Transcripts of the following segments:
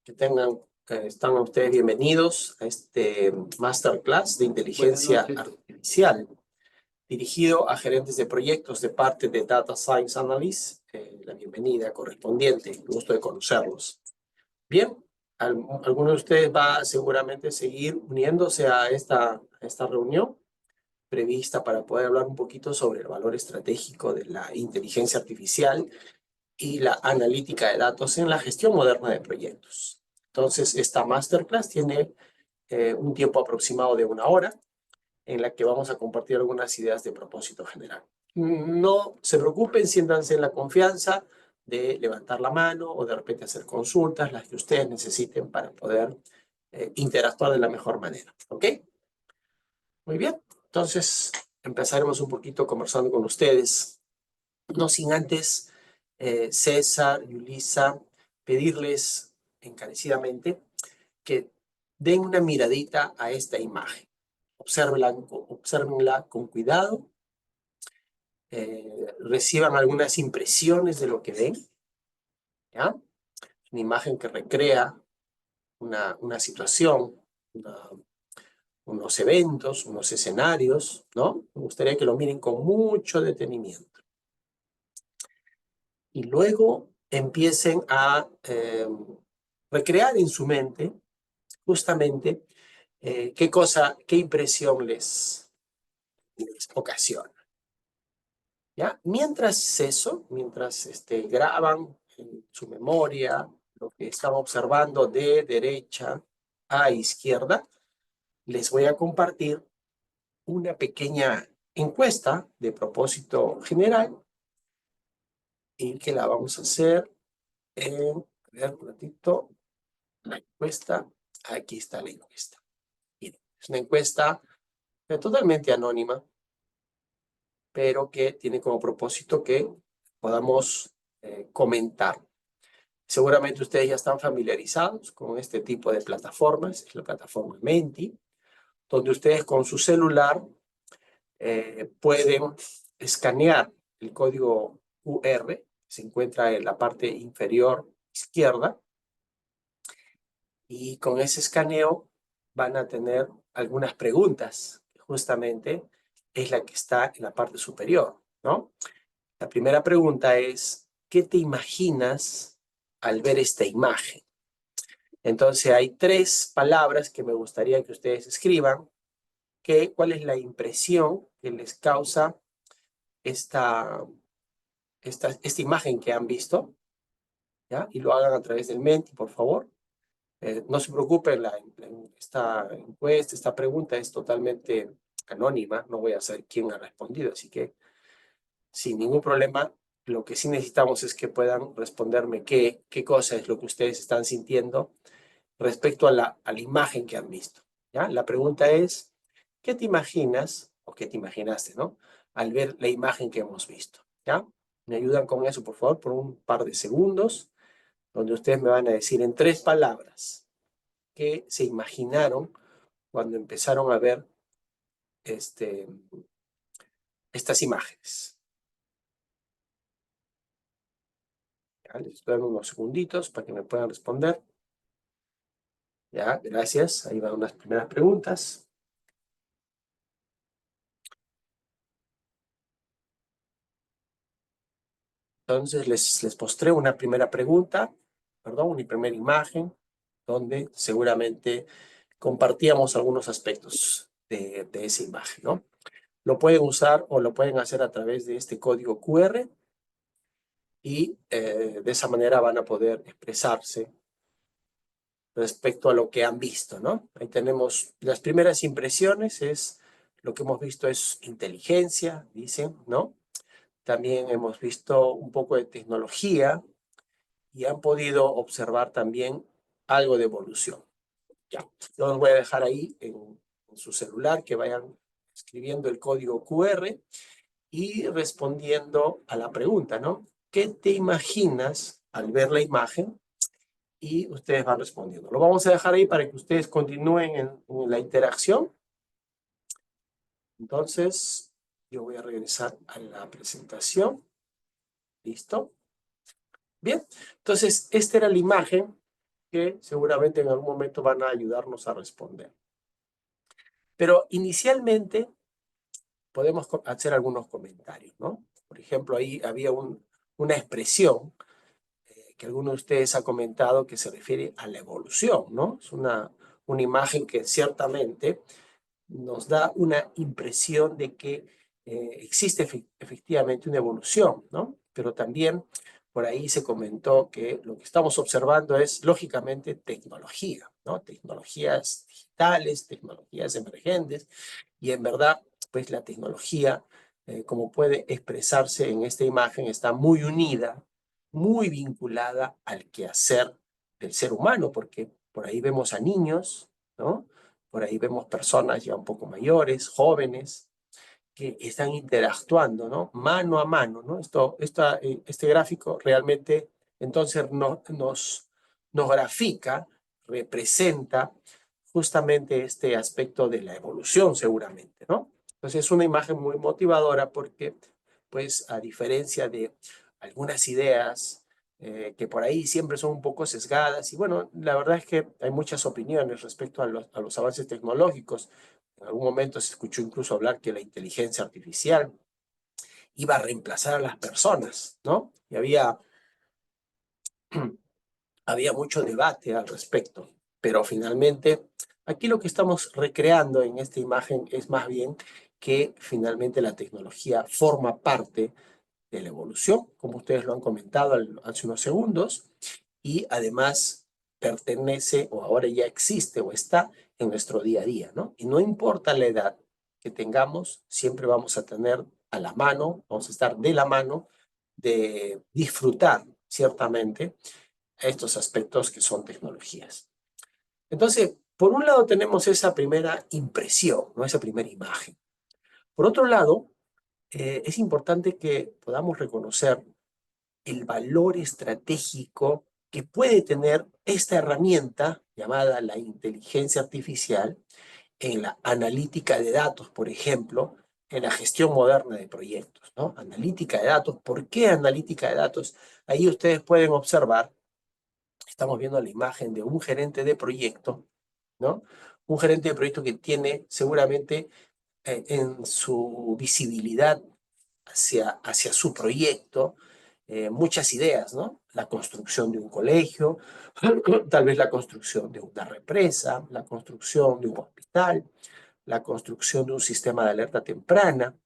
Están ustedes bienvenidos a este masterclass de inteligencia artificial dirigido a gerentes de proyectos de parte de Data Science Analysts. La bienvenida correspondiente, el gusto de conocerlos. Bien, alguno de ustedes va a seguramente seguir uniéndose a esta reunión prevista para poder hablar un poquito sobre el valor estratégico de la inteligencia artificial y la analítica de datos en la gestión moderna de proyectos. Entonces, esta masterclass tiene un tiempo aproximado de 1 hora, en la que vamos a compartir algunas ideas de propósito general. No se preocupen, siéntanse en la confianza de levantar la mano o de repente hacer consultas, las que ustedes necesiten para poder interactuar de la mejor manera. ¿Ok? Muy bien. Entonces, empezaremos un poquito conversando con ustedes. No sin antes, César y Ulisa, pedirles encarecidamente que den una miradita a esta imagen. Obsérvenla con cuidado, reciban algunas impresiones de lo que ven, ¿ya? Una imagen que recrea una situación, unos eventos, unos escenarios, ¿no? Me gustaría que lo miren con mucho detenimiento. Y luego empiecen a recrear en su mente justamente qué impresión les ocasiona. ¿Ya? Mientras graban en su memoria lo que están observando de derecha a izquierda, les voy a compartir una pequeña encuesta de propósito general y que la vamos a hacer en, a ver un ratito, la encuesta, aquí está la encuesta. Miren, es una encuesta totalmente anónima, pero que tiene como propósito que podamos comentar. Seguramente ustedes ya están familiarizados con este tipo de plataformas, es la plataforma Menti, donde ustedes con su celular pueden escanear el código QR, que se encuentra en la parte inferior izquierda, y con ese escaneo van a tener algunas preguntas, que justamente es la que está en la parte superior, ¿no? La primera pregunta es, ¿qué te imaginas al ver esta imagen? Entonces hay 3 palabras que me gustaría que ustedes escriban. ¿Cuál es la impresión que les causa esta imagen que han visto? ¿Ya? Y lo hagan a través del Menti, por favor. No se preocupen, esta encuesta, esta pregunta es totalmente anónima. No voy a saber quién ha respondido, así que sin ningún problema, lo que sí necesitamos es que puedan responderme qué cosa es lo que ustedes están sintiendo respecto a la imagen que han visto, ¿ya? La pregunta es, ¿qué te imaginas o qué te imaginaste, ¿no? Al ver la imagen que hemos visto, ¿ya? Me ayudan con eso, por favor, por un par de segundos, donde ustedes me van a decir en 3 palabras qué se imaginaron cuando empezaron a ver estas imágenes. ¿Ya? Les estoy dando unos segunditos para que me puedan responder. Ya, gracias. Ahí van unas primeras preguntas. Entonces les mostré una primera pregunta, una primera imagen, donde seguramente compartíamos algunos aspectos de esa imagen, ¿no? Lo pueden usar o lo pueden hacer a través de este código QR y de esa manera van a poder expresarse respecto a lo que han visto, ¿no? Ahí tenemos las primeras impresiones, lo que hemos visto es inteligencia, dicen, ¿no? También hemos visto un poco de tecnología y han podido observar también algo de evolución. Ya, yo los voy a dejar ahí en su celular, que vayan escribiendo el código QR y respondiendo a la pregunta, ¿no? ¿Qué te imaginas al ver la imagen? Y ustedes van respondiendo. Lo vamos a dejar ahí para que ustedes continúen en la interacción. Entonces, yo voy a regresar a la presentación. ¿Listo? Bien, entonces esta era la imagen que seguramente en algún momento van a ayudarnos a responder. Pero inicialmente podemos hacer algunos comentarios, ¿no? Por ejemplo, ahí había una expresión que alguno de ustedes ha comentado que se refiere a la evolución, ¿no? Es una imagen que ciertamente nos da una impresión de que existe efectivamente una evolución, ¿no? Pero también por ahí se comentó que lo que estamos observando es, lógicamente, tecnología, ¿no? Tecnologías digitales, tecnologías emergentes, y en verdad, pues la tecnología, como puede expresarse en esta imagen, está muy unida, muy vinculada al quehacer del ser humano, porque por ahí vemos a niños, ¿no? Por ahí vemos personas ya un poco mayores, jóvenes, que están interactuando, ¿no? Mano a mano, ¿no? Este gráfico realmente entonces nos grafica, representa justamente este aspecto de la evolución seguramente, ¿no? Entonces es una imagen muy motivadora porque, pues, a diferencia de algunas ideas que por ahí siempre son un poco sesgadas, y bueno, la verdad es que hay muchas opiniones respecto a los avances tecnológicos. En algún momento se escuchó incluso hablar que la inteligencia artificial iba a reemplazar a las personas, ¿no? Y había mucho debate al respecto, pero finalmente aquí lo que estamos recreando en esta imagen es más bien que finalmente la tecnología forma parte de la evolución, como ustedes lo han comentado hace unos segundos, y además pertenece o ahora ya existe o está en nuestro día a día, ¿no? Y no importa la edad que tengamos, siempre vamos a tener a la mano, vamos a estar de la mano de disfrutar ciertamente estos aspectos que son tecnologías. Entonces, por un lado tenemos esa primera impresión, ¿no? Esa primera imagen. Por otro lado, es importante que podamos reconocer el valor estratégico que puede tener esta herramienta llamada la inteligencia artificial en la analítica de datos, por ejemplo, en la gestión moderna de proyectos, ¿no? Analítica de datos. ¿Por qué analítica de datos? Ahí ustedes pueden observar, estamos viendo la imagen de un gerente de proyecto, ¿no? Un gerente de proyecto que tiene seguramente en su visibilidad hacia su proyecto, muchas ideas, ¿no? La construcción de un colegio, tal vez la construcción de una represa, la construcción de un hospital, la construcción de un sistema de alerta temprana,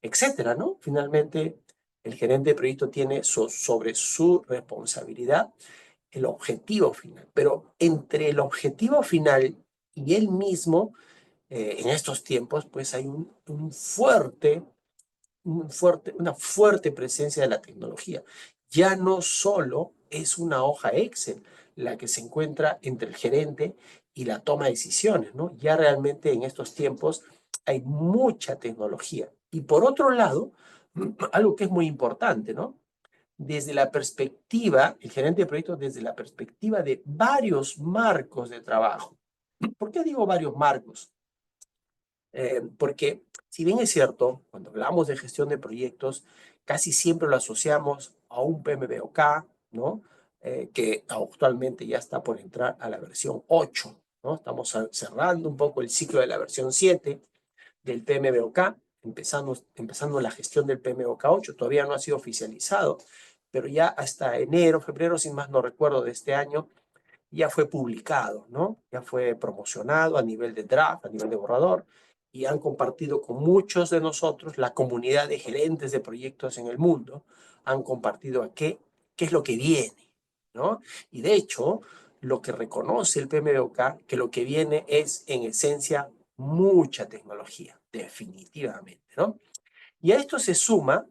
etcétera, ¿no? Finalmente, el gerente de proyecto tiene sobre su responsabilidad el objetivo final, pero entre el objetivo final y él mismo, en estos tiempos, pues hay una fuerte presencia de la tecnología. Ya no solo es una hoja Excel la que se encuentra entre el gerente y la toma de decisiones, ¿no? Ya realmente en estos tiempos hay mucha tecnología. Y por otro lado, algo que es muy importante, ¿no? Desde la perspectiva, el gerente de proyectos, desde la perspectiva de varios marcos de trabajo. ¿Por qué digo varios marcos? Porque si bien es cierto, cuando hablamos de gestión de proyectos, casi siempre lo asociamos a un PMBOK, ¿no? Que actualmente ya está por entrar a la versión 8, ¿no? Estamos cerrando un poco el ciclo de la versión 7 del PMBOK, empezando la gestión del PMBOK 8, todavía no ha sido oficializado, pero ya hasta enero, febrero, sin más no recuerdo, de este año, ya fue publicado, ¿no? Ya fue promocionado a nivel de draft, a nivel de borrador, y han compartido con muchos de nosotros, la comunidad de gerentes de proyectos en el mundo, han compartido a qué es lo que viene, ¿no? Y de hecho, lo que reconoce el PMBOK, que lo que viene es en esencia mucha tecnología, definitivamente, ¿no? Y a esto se suma,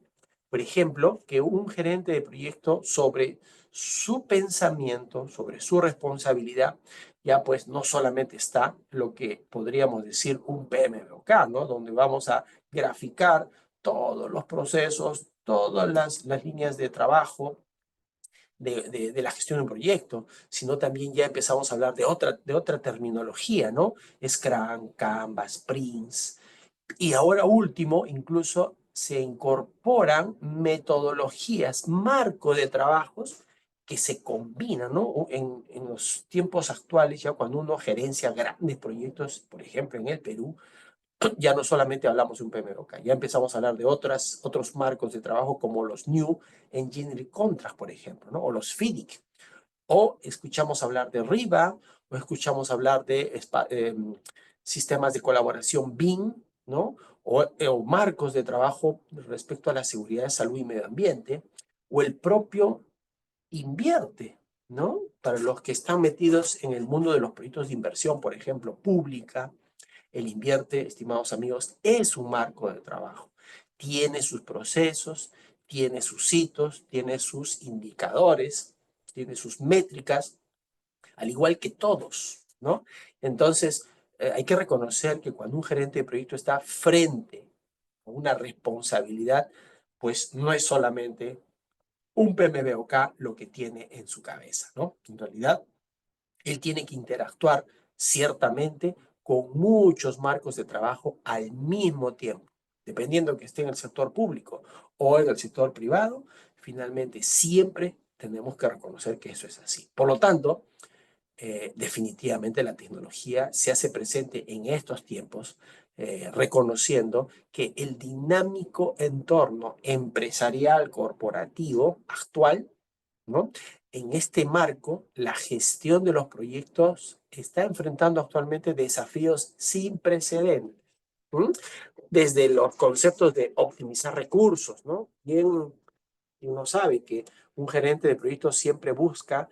por ejemplo, que un gerente de proyecto sobre su pensamiento, sobre su responsabilidad, ya pues no solamente está lo que podríamos decir un PMBOK, ¿no? Donde vamos a graficar todos los procesos, todas las líneas de trabajo de la gestión de un proyecto, sino también ya empezamos a hablar de otra terminología, ¿no? Scrum, Kanban, Sprints, y ahora último, incluso se incorporan metodologías, marco de trabajos que se combinan, ¿no? En los tiempos actuales, ya cuando uno gerencia grandes proyectos, por ejemplo, en el Perú, ya no solamente hablamos de un PMBOK, ya empezamos a hablar de otros marcos de trabajo como los New Engineering Contracts, por ejemplo, ¿no? O los FIDIC. O escuchamos hablar de RIBA, o escuchamos hablar de sistemas de colaboración BIM, ¿no? O marcos de trabajo respecto a la seguridad de salud y medio ambiente, o el propio invierte, ¿no? Para los que están metidos en el mundo de los proyectos de inversión, por ejemplo, pública, el invierte, estimados amigos, es un marco de trabajo. Tiene sus procesos, tiene sus hitos, tiene sus indicadores, tiene sus métricas, al igual que todos, ¿no? Entonces, hay que reconocer que cuando un gerente de proyecto está frente a una responsabilidad, pues no es solamente un PMBOK lo que tiene en su cabeza, ¿no? En realidad, él tiene que interactuar ciertamente con muchos marcos de trabajo al mismo tiempo, dependiendo que esté en el sector público o en el sector privado, finalmente siempre tenemos que reconocer que eso es así. Por lo tanto, definitivamente la tecnología se hace presente en estos tiempos, reconociendo que el dinámico entorno empresarial corporativo actual, ¿no? En este marco, la gestión de los proyectos está enfrentando actualmente desafíos sin precedentes. ¿Mm? Desde los conceptos de optimizar recursos, ¿no? Y uno sabe que un gerente de proyectos siempre busca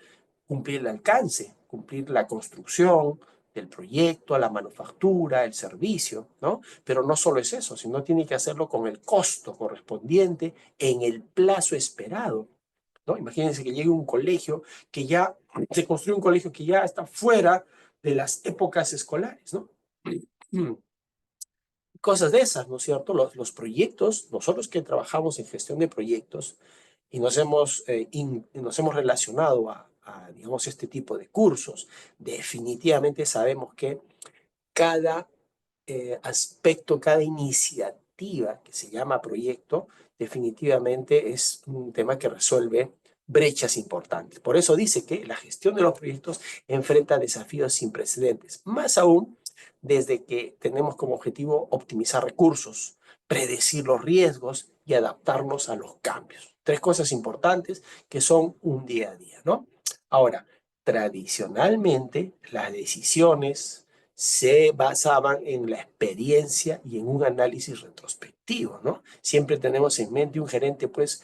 cumplir el alcance, cumplir la construcción del proyecto, la manufactura, el servicio, ¿no? Pero no solo es eso, sino tiene que hacerlo con el costo correspondiente en el plazo esperado, ¿no? Imagínense que llegue un colegio que ya se construye un colegio que ya está fuera de las épocas escolares, ¿no? Cosas de esas, ¿no es cierto? Los proyectos, nosotros que trabajamos en gestión de proyectos y nos hemos relacionado digamos, este tipo de cursos, definitivamente sabemos que cada aspecto, cada iniciativa que se llama proyecto, definitivamente es un tema que resuelve brechas importantes. Por eso dice que la gestión de los proyectos enfrenta desafíos sin precedentes, más aún desde que tenemos como objetivo optimizar recursos, predecir los riesgos y adaptarnos a los cambios. Tres cosas importantes que son un día a día, ¿no? Ahora, tradicionalmente las decisiones se basaban en la experiencia y en un análisis retrospectivo, ¿no? Siempre tenemos en mente un gerente, pues,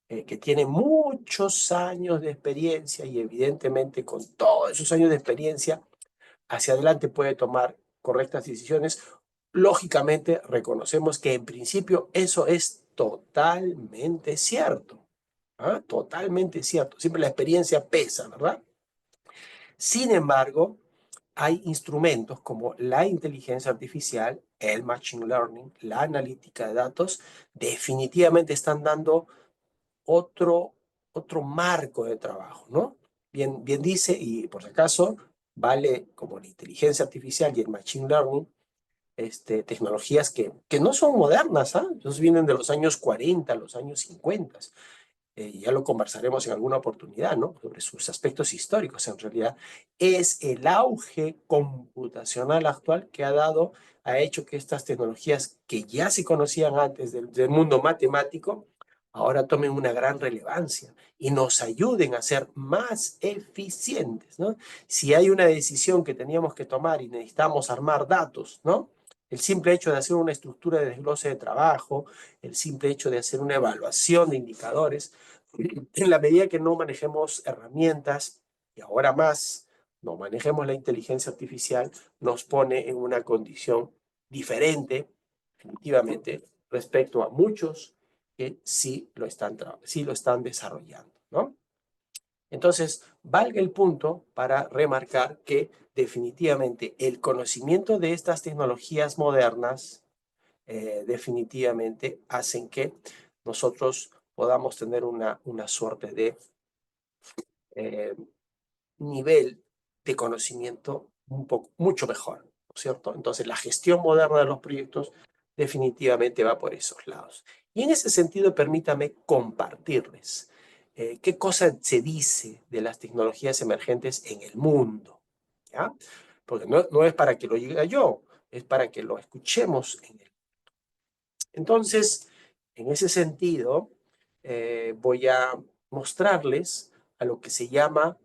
que tiene muchos años de experiencia y evidentemente con todos esos años de experiencia hacia adelante puede tomar correctas decisiones. Lógicamente, reconocemos que en principio eso es totalmente cierto, ¿ah? Totalmente cierto. Siempre la experiencia pesa, ¿verdad? Sin embargo, hay instrumentos como la inteligencia artificial, el machine learning, la analítica de datos, definitivamente están dando otro, otro marco de trabajo, ¿no? Bien dice, y por si acaso, vale como la inteligencia artificial y el machine learning, tecnologías que no son modernas, ¿ah? Entonces vienen de los años 40, los años 50. Ya lo conversaremos en alguna oportunidad, ¿no? Sobre sus aspectos históricos. En realidad, es el auge computacional actual que ha hecho que estas tecnologías que ya se conocían antes del mundo matemático, ahora tomen una gran relevancia y nos ayuden a ser más eficientes, ¿no? Si hay una decisión que teníamos que tomar y necesitamos armar datos, ¿no? El simple hecho de hacer una estructura de desglose de trabajo, el simple hecho de hacer una evaluación de indicadores, en la medida que no manejemos herramientas y ahora más no manejemos la inteligencia artificial, nos pone en una condición diferente, definitivamente, respecto a muchos que sí lo están desarrollando, ¿no? Entonces, valga el punto para remarcar que definitivamente el conocimiento de estas tecnologías modernas definitivamente hacen que nosotros podamos tener una suerte de eh, nivel de conocimiento mucho mejor, ¿no es cierto? Entonces, la gestión moderna de los proyectos definitivamente va por esos lados. Y en ese sentido, permítame compartirles. qué cosa se dice de las tecnologías emergentes en el mundo, ¿ya? Porque no es para que lo diga yo, es para que lo escuchemos en el. Entonces, en ese sentido, voy a mostrarles a lo que se llama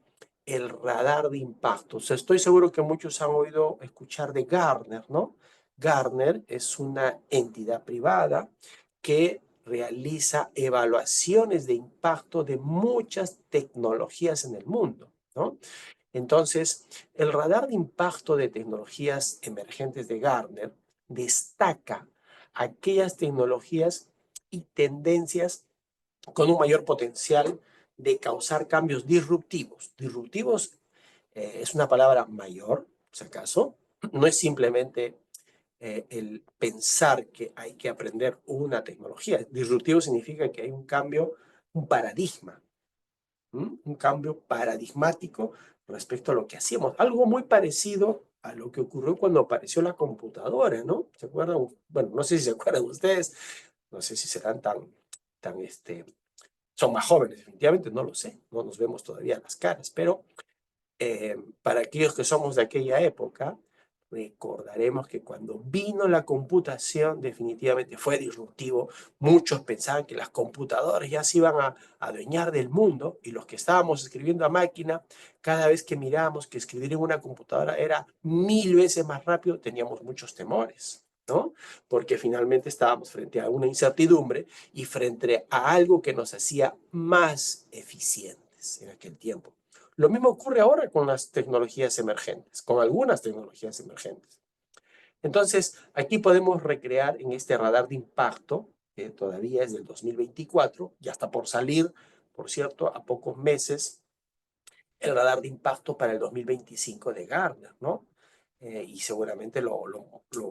el radar de impacto. O sea, estoy seguro que muchos han oído escuchar de Gartner, ¿no? Gartner es una entidad privada que realiza evaluaciones de impacto de muchas tecnologías en el mundo, ¿no? Entonces, el radar de impacto de tecnologías emergentes de Gartner destaca aquellas tecnologías y tendencias con un mayor potencial de causar cambios disruptivos. Disruptivos es una palabra mayor, si acaso, no es simplemente el pensar que hay que aprender una tecnología. Disruptivo significa que hay un cambio, un paradigma, un cambio paradigmático respecto a lo que hacíamos. Algo muy parecido a lo que ocurrió cuando apareció la computadora, ¿no? ¿Se acuerdan? Bueno, no sé si se acuerdan ustedes, no sé si serán son más jóvenes, definitivamente, no lo sé, no nos vemos todavía las caras, pero para aquellos que somos de aquella época, recordaremos que cuando vino la computación definitivamente fue disruptivo. Muchos pensaban que las computadoras ya se iban a adueñar del mundo y los que estábamos escribiendo a máquina, cada vez que mirábamos que escribir en una computadora era 1000 veces más rápido, teníamos muchos temores, ¿no? Porque finalmente estábamos frente a una incertidumbre y frente a algo que nos hacía más eficientes en aquel tiempo. Lo mismo ocurre ahora con las tecnologías emergentes, con algunas tecnologías emergentes. Entonces, aquí podemos recrear en este radar de impacto, que todavía es del 2024, ya está por salir, por cierto, a pocos meses, el radar de impacto para el 2025 de Gartner, ¿no? Y seguramente lo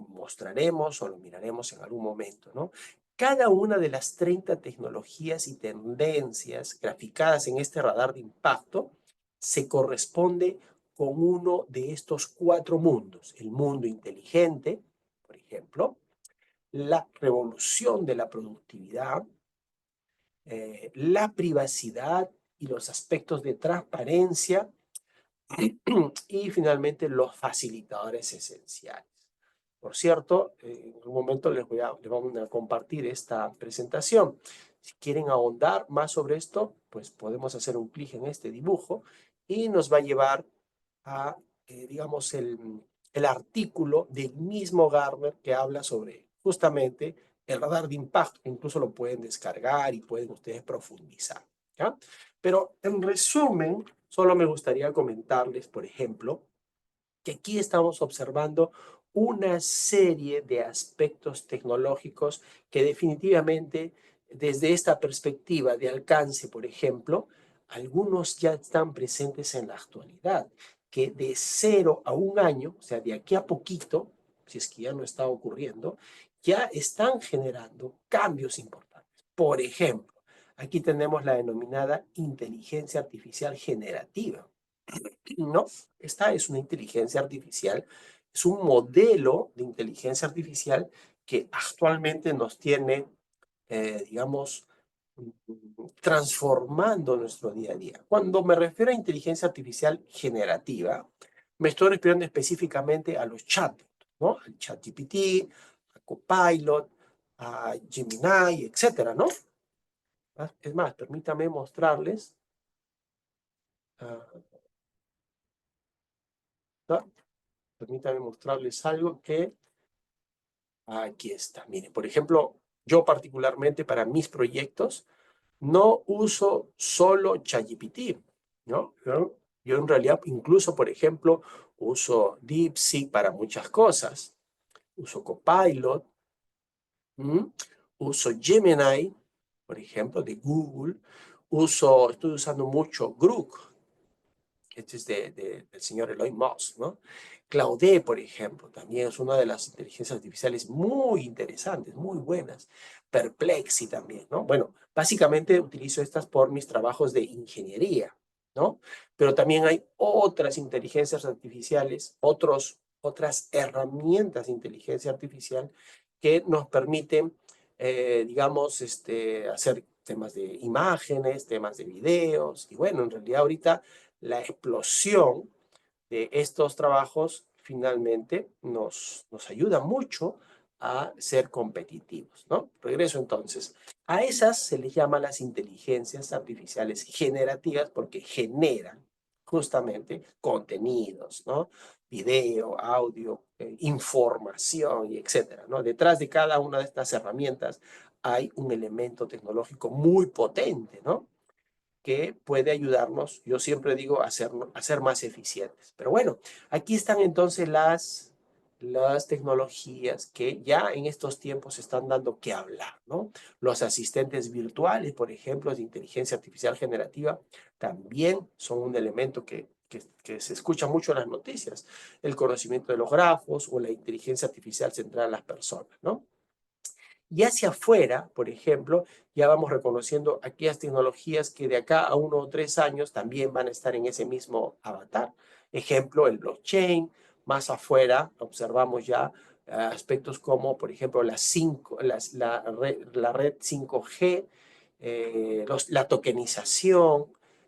mostraremos o lo miraremos en algún momento, ¿no? Cada una de las 30 tecnologías y tendencias graficadas en este radar de impacto se corresponde con uno de estos 4 mundos. El mundo inteligente, por ejemplo, la revolución de la productividad, la privacidad y los aspectos de transparencia y finalmente los facilitadores esenciales. Por cierto, en un momento les vamos a compartir esta presentación. Si quieren ahondar más sobre esto, pues podemos hacer un clic en este dibujo y nos va a llevar a, digamos, el artículo del mismo Gartner que habla sobre justamente el radar de impacto. Incluso lo pueden descargar y pueden ustedes profundizar, ¿ya? Pero en resumen, solo me gustaría comentarles, por ejemplo, que aquí estamos observando una serie de aspectos tecnológicos que definitivamente desde esta perspectiva de alcance, por ejemplo, algunos ya están presentes en la actualidad, que de 0 a 1 año, o sea, de aquí a poquito, si es que ya no está ocurriendo, ya están generando cambios importantes. Por ejemplo, aquí tenemos la denominada inteligencia artificial generativa. No, esta es una inteligencia artificial, es un modelo de inteligencia artificial que actualmente nos tiene, digamos, transformando nuestro día a día. Cuando me refiero a inteligencia artificial generativa, me estoy refiriendo específicamente a los chatbots, ¿no? Al ChatGPT, a Copilot, a Gemini, etcétera, ¿no? Es más, permítame mostrarles. ¿No? Permítame mostrarles algo que aquí está. Miren, por ejemplo, yo particularmente para mis proyectos no uso solo ChatGPT, ¿no? Yo en realidad incluso, por ejemplo, uso DeepSeek para muchas cosas. Uso Copilot, ¿m? Uso Gemini, por ejemplo, de Google. Estoy usando mucho Grok, este es del señor Elon Musk, ¿no? Claude, por ejemplo, también es una de las inteligencias artificiales muy interesantes, muy buenas. Perplexity también, ¿no? Bueno, básicamente utilizo estas por mis trabajos de ingeniería, ¿no? Pero también hay otras inteligencias artificiales, otras herramientas de inteligencia artificial que nos permiten, digamos, hacer temas de imágenes, temas de videos, y bueno, en realidad ahorita la explosión de estos trabajos finalmente nos ayuda mucho a ser competitivos, ¿no? Regreso entonces. A esas se les llama las inteligencias artificiales generativas porque generan justamente contenidos, ¿no? Video, audio, información y etcétera, ¿no? Detrás de cada una de estas herramientas hay un elemento tecnológico muy potente, ¿no? Que puede ayudarnos, yo siempre digo, a ser más eficientes. Pero bueno, aquí están entonces las tecnologías que ya en estos tiempos están dando que hablar, ¿no? Los asistentes virtuales, por ejemplo, de inteligencia artificial generativa, también son un elemento que se escucha mucho en las noticias. El conocimiento de los grafos o la inteligencia artificial centrada en las personas, ¿no? Y hacia afuera, por ejemplo, ya vamos reconociendo aquellas tecnologías que de acá a 1 o 3 años también van a estar en ese mismo avatar. Ejemplo, el blockchain. Más afuera observamos ya aspectos como, por ejemplo, la red 5G, la tokenización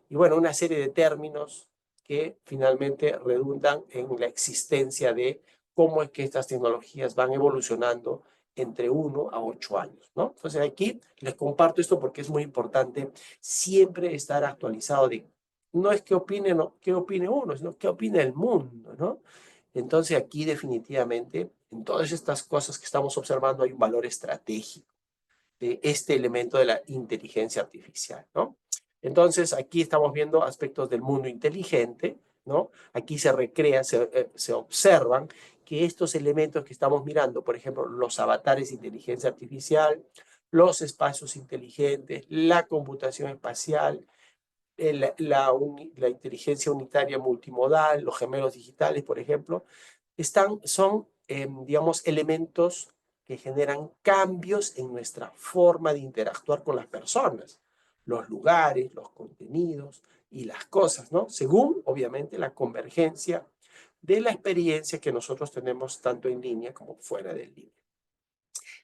y bueno, una serie de términos que finalmente redundan en la existencia de cómo es que estas tecnologías van evolucionando entre 1 a 8 años, ¿no? Entonces aquí les comparto esto porque es muy importante siempre estar actualizado de, no es que opine, no, qué opine uno, sino qué opina el mundo, ¿no? Entonces aquí definitivamente en todas estas cosas que estamos observando hay un valor estratégico de este elemento de la inteligencia artificial, ¿no? Entonces, aquí estamos viendo aspectos del mundo inteligente, ¿no? Aquí se recrea, se observan que estos elementos que estamos mirando, por ejemplo, los avatares de inteligencia artificial, los espacios inteligentes, la computación espacial, la inteligencia unitaria multimodal, los gemelos digitales, por ejemplo, son, digamos, elementos que generan cambios en nuestra forma de interactuar con las personas, los lugares, los contenidos y las cosas, ¿no? Según, obviamente, la convergencia de la experiencia que nosotros tenemos tanto en línea como fuera de línea.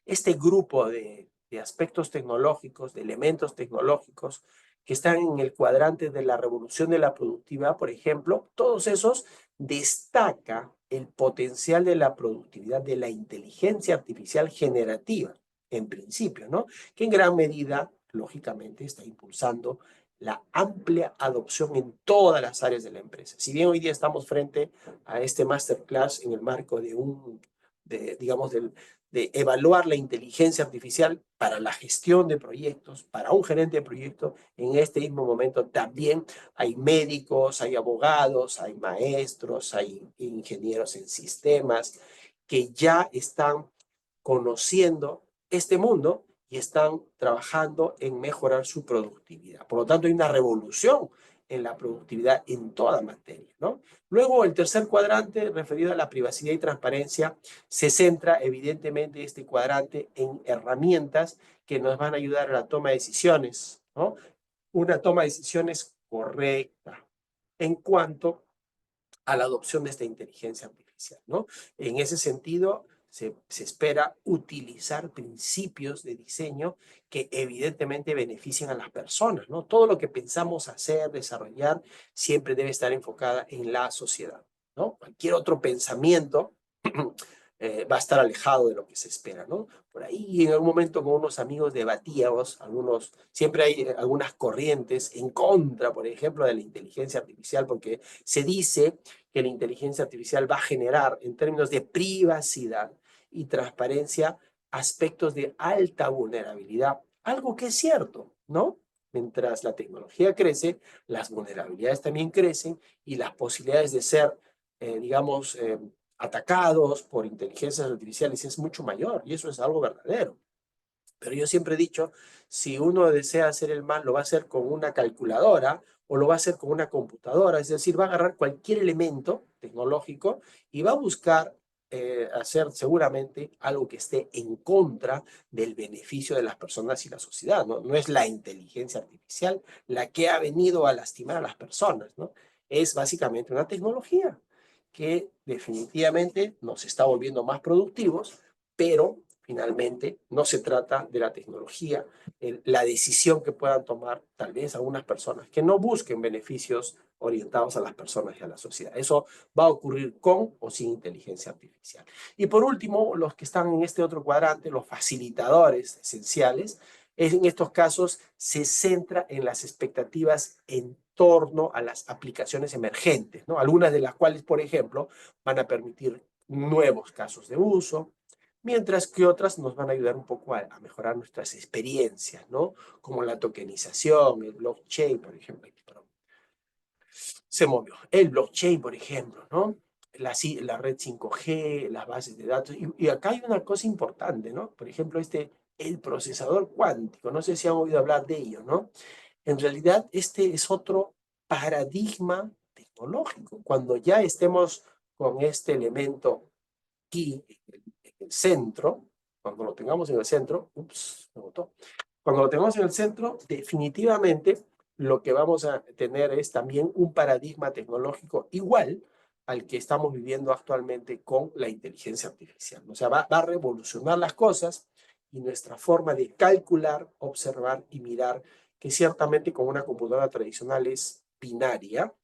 Este grupo de aspectos tecnológicos, de elementos tecnológicos que están en el cuadrante de la revolución de la productividad, por ejemplo, todos esos destaca el potencial de la productividad de la inteligencia artificial generativa, en principio, ¿no? Que en gran medida, lógicamente, está impulsando la amplia adopción en todas las áreas de la empresa. Si bien hoy día estamos frente a este masterclass en el marco de digamos, de evaluar la inteligencia artificial para la gestión de proyectos, para un gerente de proyecto, en este mismo momento también hay médicos, hay abogados, hay maestros, hay ingenieros en sistemas que ya están conociendo este mundo y están trabajando en mejorar su productividad. Por lo tanto, hay una revolución en la productividad en toda materia, ¿no? Luego, el tercer cuadrante, referido a la privacidad y transparencia, se centra evidentemente este cuadrante en herramientas que nos van a ayudar a la toma de decisiones, ¿no? Una toma de decisiones correcta en cuanto a la adopción de esta inteligencia artificial, ¿no? En ese sentido, se espera utilizar principios de diseño que evidentemente beneficien a las personas, ¿no? Todo lo que pensamos hacer, desarrollar, siempre debe estar enfocada en la sociedad, ¿no? Cualquier otro pensamiento va a estar alejado de lo que se espera, ¿no? Por ahí en algún momento con unos amigos debatíamos, siempre hay algunas corrientes en contra, por ejemplo, de la inteligencia artificial, porque se dice que la inteligencia artificial va a generar, en términos de privacidad y transparencia, aspectos de alta vulnerabilidad, algo que es cierto, ¿no? Mientras la tecnología crece, las vulnerabilidades también crecen y las posibilidades de ser, digamos, atacados por inteligencias artificiales es mucho mayor y eso es algo verdadero. Pero yo siempre he dicho, si uno desea hacer el mal, lo va a hacer con una calculadora o lo va a hacer con una computadora, es decir, va a agarrar cualquier elemento tecnológico y va a buscar hacer seguramente algo que esté en contra del beneficio de las personas y la sociedad, ¿no? No es la inteligencia artificial la que ha venido a lastimar a las personas, ¿no? Es básicamente una tecnología que definitivamente nos está volviendo más productivos, pero Finalmente, no se trata de la tecnología, la decisión que puedan tomar tal vez algunas personas que no busquen beneficios orientados a las personas y a la sociedad. Eso va a ocurrir con o sin inteligencia artificial. Y por último, los que están en este otro cuadrante, los facilitadores esenciales, en estos casos se centra en las expectativas en torno a las aplicaciones emergentes, ¿no? Algunas de las cuales, por ejemplo, van a permitir nuevos casos de uso, mientras que otras nos van a ayudar un poco a mejorar nuestras experiencias, ¿no? Como la tokenización, el blockchain, por ejemplo. Perdón, se movió. El blockchain, por ejemplo, ¿no? La red 5G, las bases de datos. Y acá hay una cosa importante, ¿no? Por ejemplo, el procesador cuántico. No sé si han oído hablar de ello, ¿no? En realidad, este es otro paradigma tecnológico. Cuando ya estemos con este elemento aquí en el centro, cuando lo tengamos en el centro, ups, me botó. Cuando lo tengamos en el centro, definitivamente lo que vamos a tener es también un paradigma tecnológico igual al que estamos viviendo actualmente con la inteligencia artificial. O sea, va a revolucionar las cosas y nuestra forma de calcular, observar y mirar, que ciertamente con una computadora tradicional es binaria,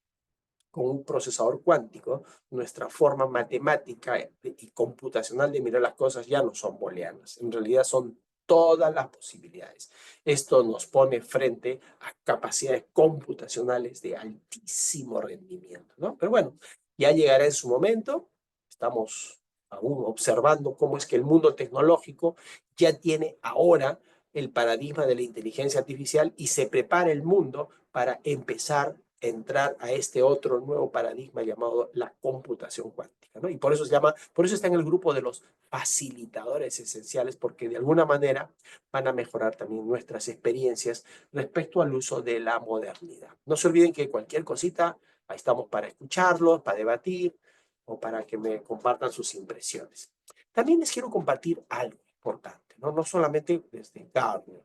con un procesador cuántico, nuestra forma matemática y computacional de mirar las cosas ya no son booleanas, en realidad son todas las posibilidades. Esto nos pone frente a capacidades computacionales de altísimo rendimiento, ¿no? Pero bueno, ya llegará en su momento, estamos aún observando cómo es que el mundo tecnológico ya tiene ahora el paradigma de la inteligencia artificial y se prepara el mundo para empezar entrar a este otro nuevo paradigma llamado la computación cuántica, ¿no? Y por eso por eso está en el grupo de los facilitadores esenciales, porque de alguna manera van a mejorar también nuestras experiencias respecto al uso de la modernidad. No se olviden que cualquier cosita, ahí estamos para escucharlos, para debatir o para que me compartan sus impresiones. También les quiero compartir algo importante, ¿no? No solamente desde Gartner.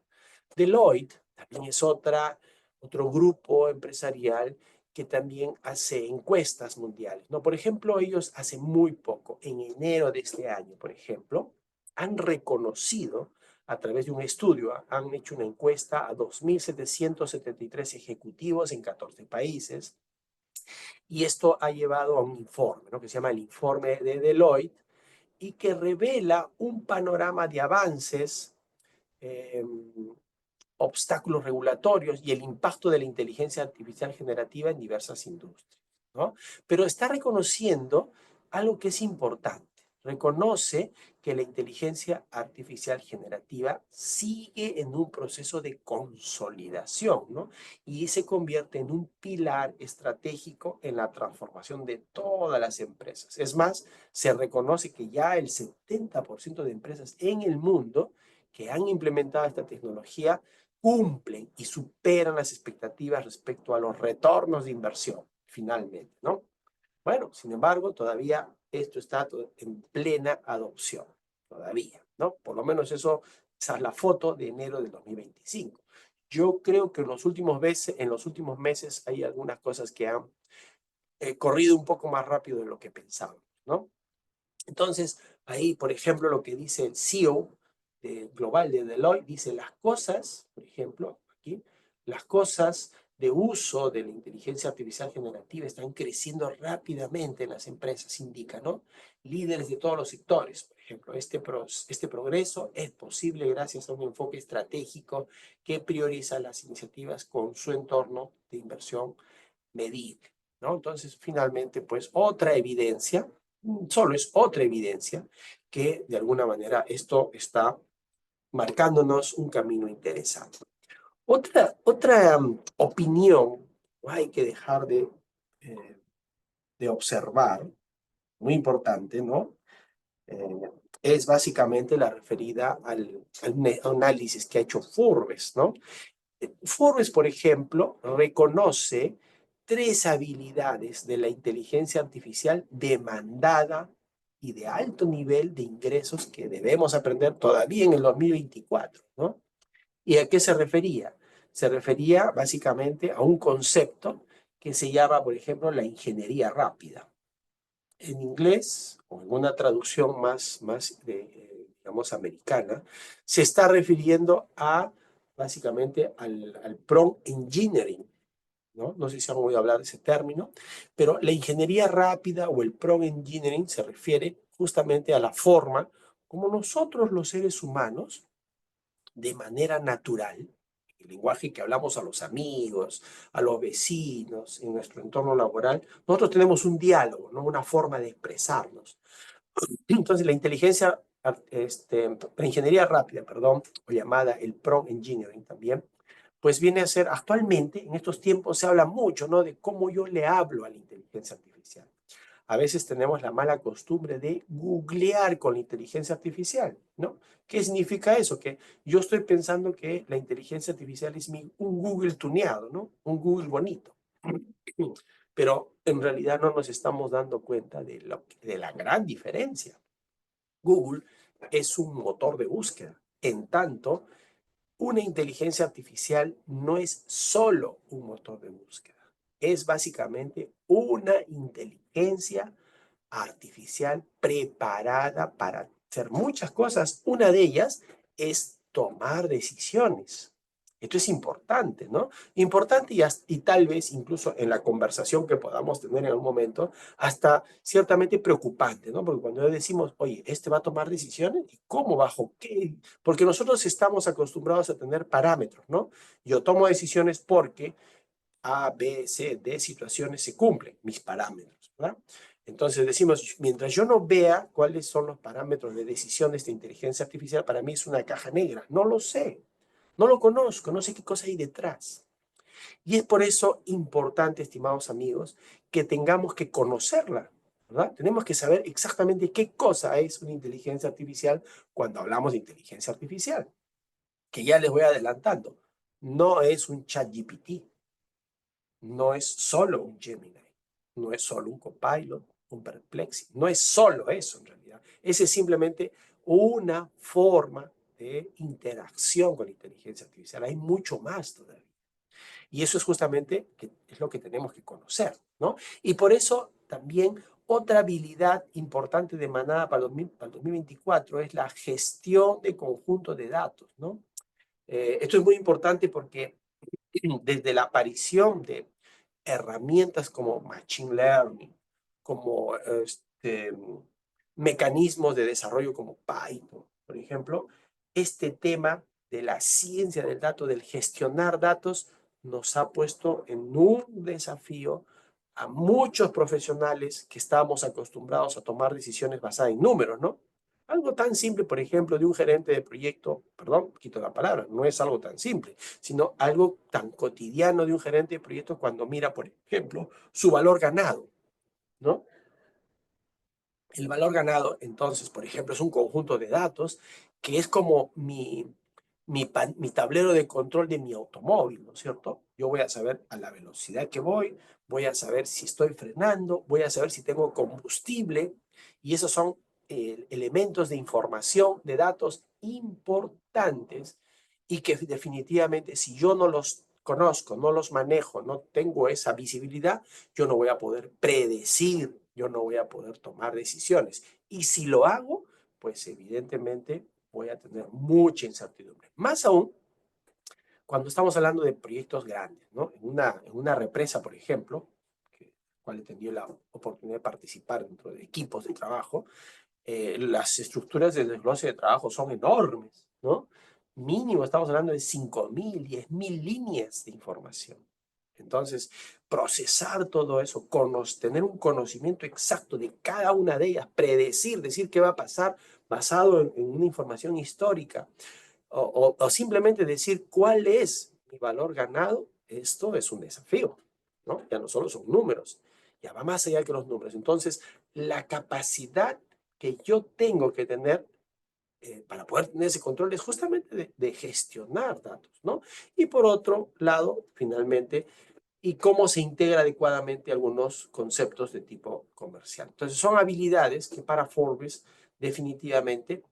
Deloitte también es otro grupo empresarial que también hace encuestas mundiales, ¿no? Por ejemplo, ellos hace muy poco, en enero de este año, por ejemplo, han reconocido a través de un estudio, han hecho una encuesta a 2.773 ejecutivos en 14 países, y esto ha llevado a un informe, ¿no? Que se llama el informe de Deloitte, y que revela un panorama de avances, obstáculos regulatorios y el impacto de la inteligencia artificial generativa en diversas industrias, ¿no? Pero está reconociendo algo que es importante. Reconoce que la inteligencia artificial generativa sigue en un proceso de consolidación, ¿no? Y se convierte en un pilar estratégico en la transformación de todas las empresas. Es más, se reconoce que ya el 70% de empresas en el mundo que han implementado esta tecnología cumplen y superan las expectativas respecto a los retornos de inversión, finalmente, ¿no? Bueno, sin embargo, todavía esto está en plena adopción, todavía, ¿no? Por lo menos esa es la foto de enero del 2025. Yo creo que en los últimos meses hay algunas cosas que han corrido un poco más rápido de lo que pensábamos, ¿no? Entonces, ahí, por ejemplo, lo que dice el CEO global de Deloitte, dice las cosas, por ejemplo, aquí, las cosas de uso de la inteligencia artificial generativa están creciendo rápidamente en las empresas, indica, ¿no? Líderes de todos los sectores, por ejemplo, este progreso es posible gracias a un enfoque estratégico que prioriza las iniciativas con su entorno de inversión medible, ¿no? Entonces, finalmente, pues otra evidencia, solo es otra evidencia que de alguna manera esto está marcándonos un camino interesante. Otra opinión hay que dejar de observar, muy importante, ¿no? Es básicamente la referida al análisis que ha hecho Forbes, ¿no? Forbes, por ejemplo, reconoce 3 habilidades de la inteligencia artificial demandada y de alto nivel de ingresos que debemos aprender todavía en el 2024, ¿no? ¿Y a qué se refería? Se refería básicamente a un concepto que se llama, por ejemplo, la ingeniería rápida. En inglés, o en una traducción más digamos, americana, se está refiriendo a, básicamente, al prompt engineering, ¿no? No sé si han oído hablar de ese término, pero la ingeniería rápida o el prompt engineering se refiere justamente a la forma como nosotros los seres humanos, de manera natural, el lenguaje que hablamos a los amigos, a los vecinos, en nuestro entorno laboral, nosotros tenemos un diálogo, ¿no? Una forma de expresarnos. Entonces, la ingeniería rápida, perdón, o llamada el prompt engineering también, pues viene a ser actualmente, en estos tiempos se habla mucho, ¿no? De cómo yo le hablo a la inteligencia artificial. A veces tenemos la mala costumbre de googlear con la inteligencia artificial, ¿no? ¿Qué significa eso? Que yo estoy pensando que la inteligencia artificial es un Google tuneado, ¿no? Un Google bonito. Pero en realidad no nos estamos dando cuenta de la gran diferencia. Google es un motor de búsqueda. En tanto, una inteligencia artificial no es solo un motor de búsqueda. Es básicamente una inteligencia artificial preparada para hacer muchas cosas. Una de ellas es tomar decisiones. Esto es importante, ¿no? Importante y tal vez incluso en la conversación que podamos tener en algún momento, hasta ciertamente preocupante, ¿no? Porque cuando decimos, oye, este va a tomar decisiones, ¿y cómo, bajo qué? Porque nosotros estamos acostumbrados a tener parámetros, ¿no? Yo tomo decisiones porque A, B, C, D situaciones se cumplen, mis parámetros, ¿verdad? Entonces decimos, mientras yo no vea cuáles son los parámetros de decisión de esta inteligencia artificial, para mí es una caja negra. No lo sé, no lo conozco, no sé qué cosa hay detrás. Y es por eso importante, estimados amigos, que tengamos que conocerla, ¿verdad? Tenemos que saber exactamente qué cosa es una inteligencia artificial cuando hablamos de inteligencia artificial, que ya les voy adelantando. No es un chat GPT, no es solo un Gemini, no es solo un Copilot, un Perplexity, no es solo eso en realidad. Ese es simplemente una forma de interacción con la inteligencia artificial. Hay mucho más todavía. Y eso es justamente es lo que tenemos que conocer, ¿no? Y por eso también otra habilidad importante demandada para el 2024 es la gestión de conjuntos de datos, ¿no? Esto es muy importante porque desde la aparición de herramientas como Machine Learning, como mecanismos de desarrollo como Python, por ejemplo, este tema de la ciencia del dato, del gestionar datos, nos ha puesto en un desafío a muchos profesionales que estábamos acostumbrados a tomar decisiones basadas en números, ¿no? Algo tan simple, por ejemplo, de un gerente de proyecto, perdón, quito la palabra, no es algo tan simple, sino algo tan cotidiano de un gerente de proyecto cuando mira, por ejemplo, su valor ganado, ¿no? El valor ganado, entonces, por ejemplo, es un conjunto de datos que es como mi tablero de control de mi automóvil, ¿no es cierto? Yo voy a saber a la velocidad que voy a saber si estoy frenando, voy a saber si tengo combustible, y esos son elementos de información, de datos importantes y que definitivamente si yo no los conozco, no los manejo, no tengo esa visibilidad, yo no voy a poder predecir, yo no voy a poder tomar decisiones. Y si lo hago, pues evidentemente voy a tener mucha incertidumbre. Más aún cuando estamos hablando de proyectos grandes, ¿no? En una represa, por ejemplo, que cual he tenido la oportunidad de participar dentro de equipos de trabajo, las estructuras de desglose de trabajo son enormes, ¿no? Mínimo estamos hablando de 5.000, 10.000 líneas de información. Entonces, procesar todo eso, tener un conocimiento exacto de cada una de ellas, predecir, decir qué va a pasar basado en una información histórica, o simplemente decir cuál es mi valor ganado, esto es un desafío, ¿no? Ya no solo son números, ya va más allá que los números. Entonces, la capacidad que yo tengo que tener para poder tener ese control es justamente de gestionar datos, ¿no? Y por otro lado, finalmente, y cómo se integra adecuadamente algunos conceptos de tipo comercial. Entonces, son habilidades que para Forbes definitivamente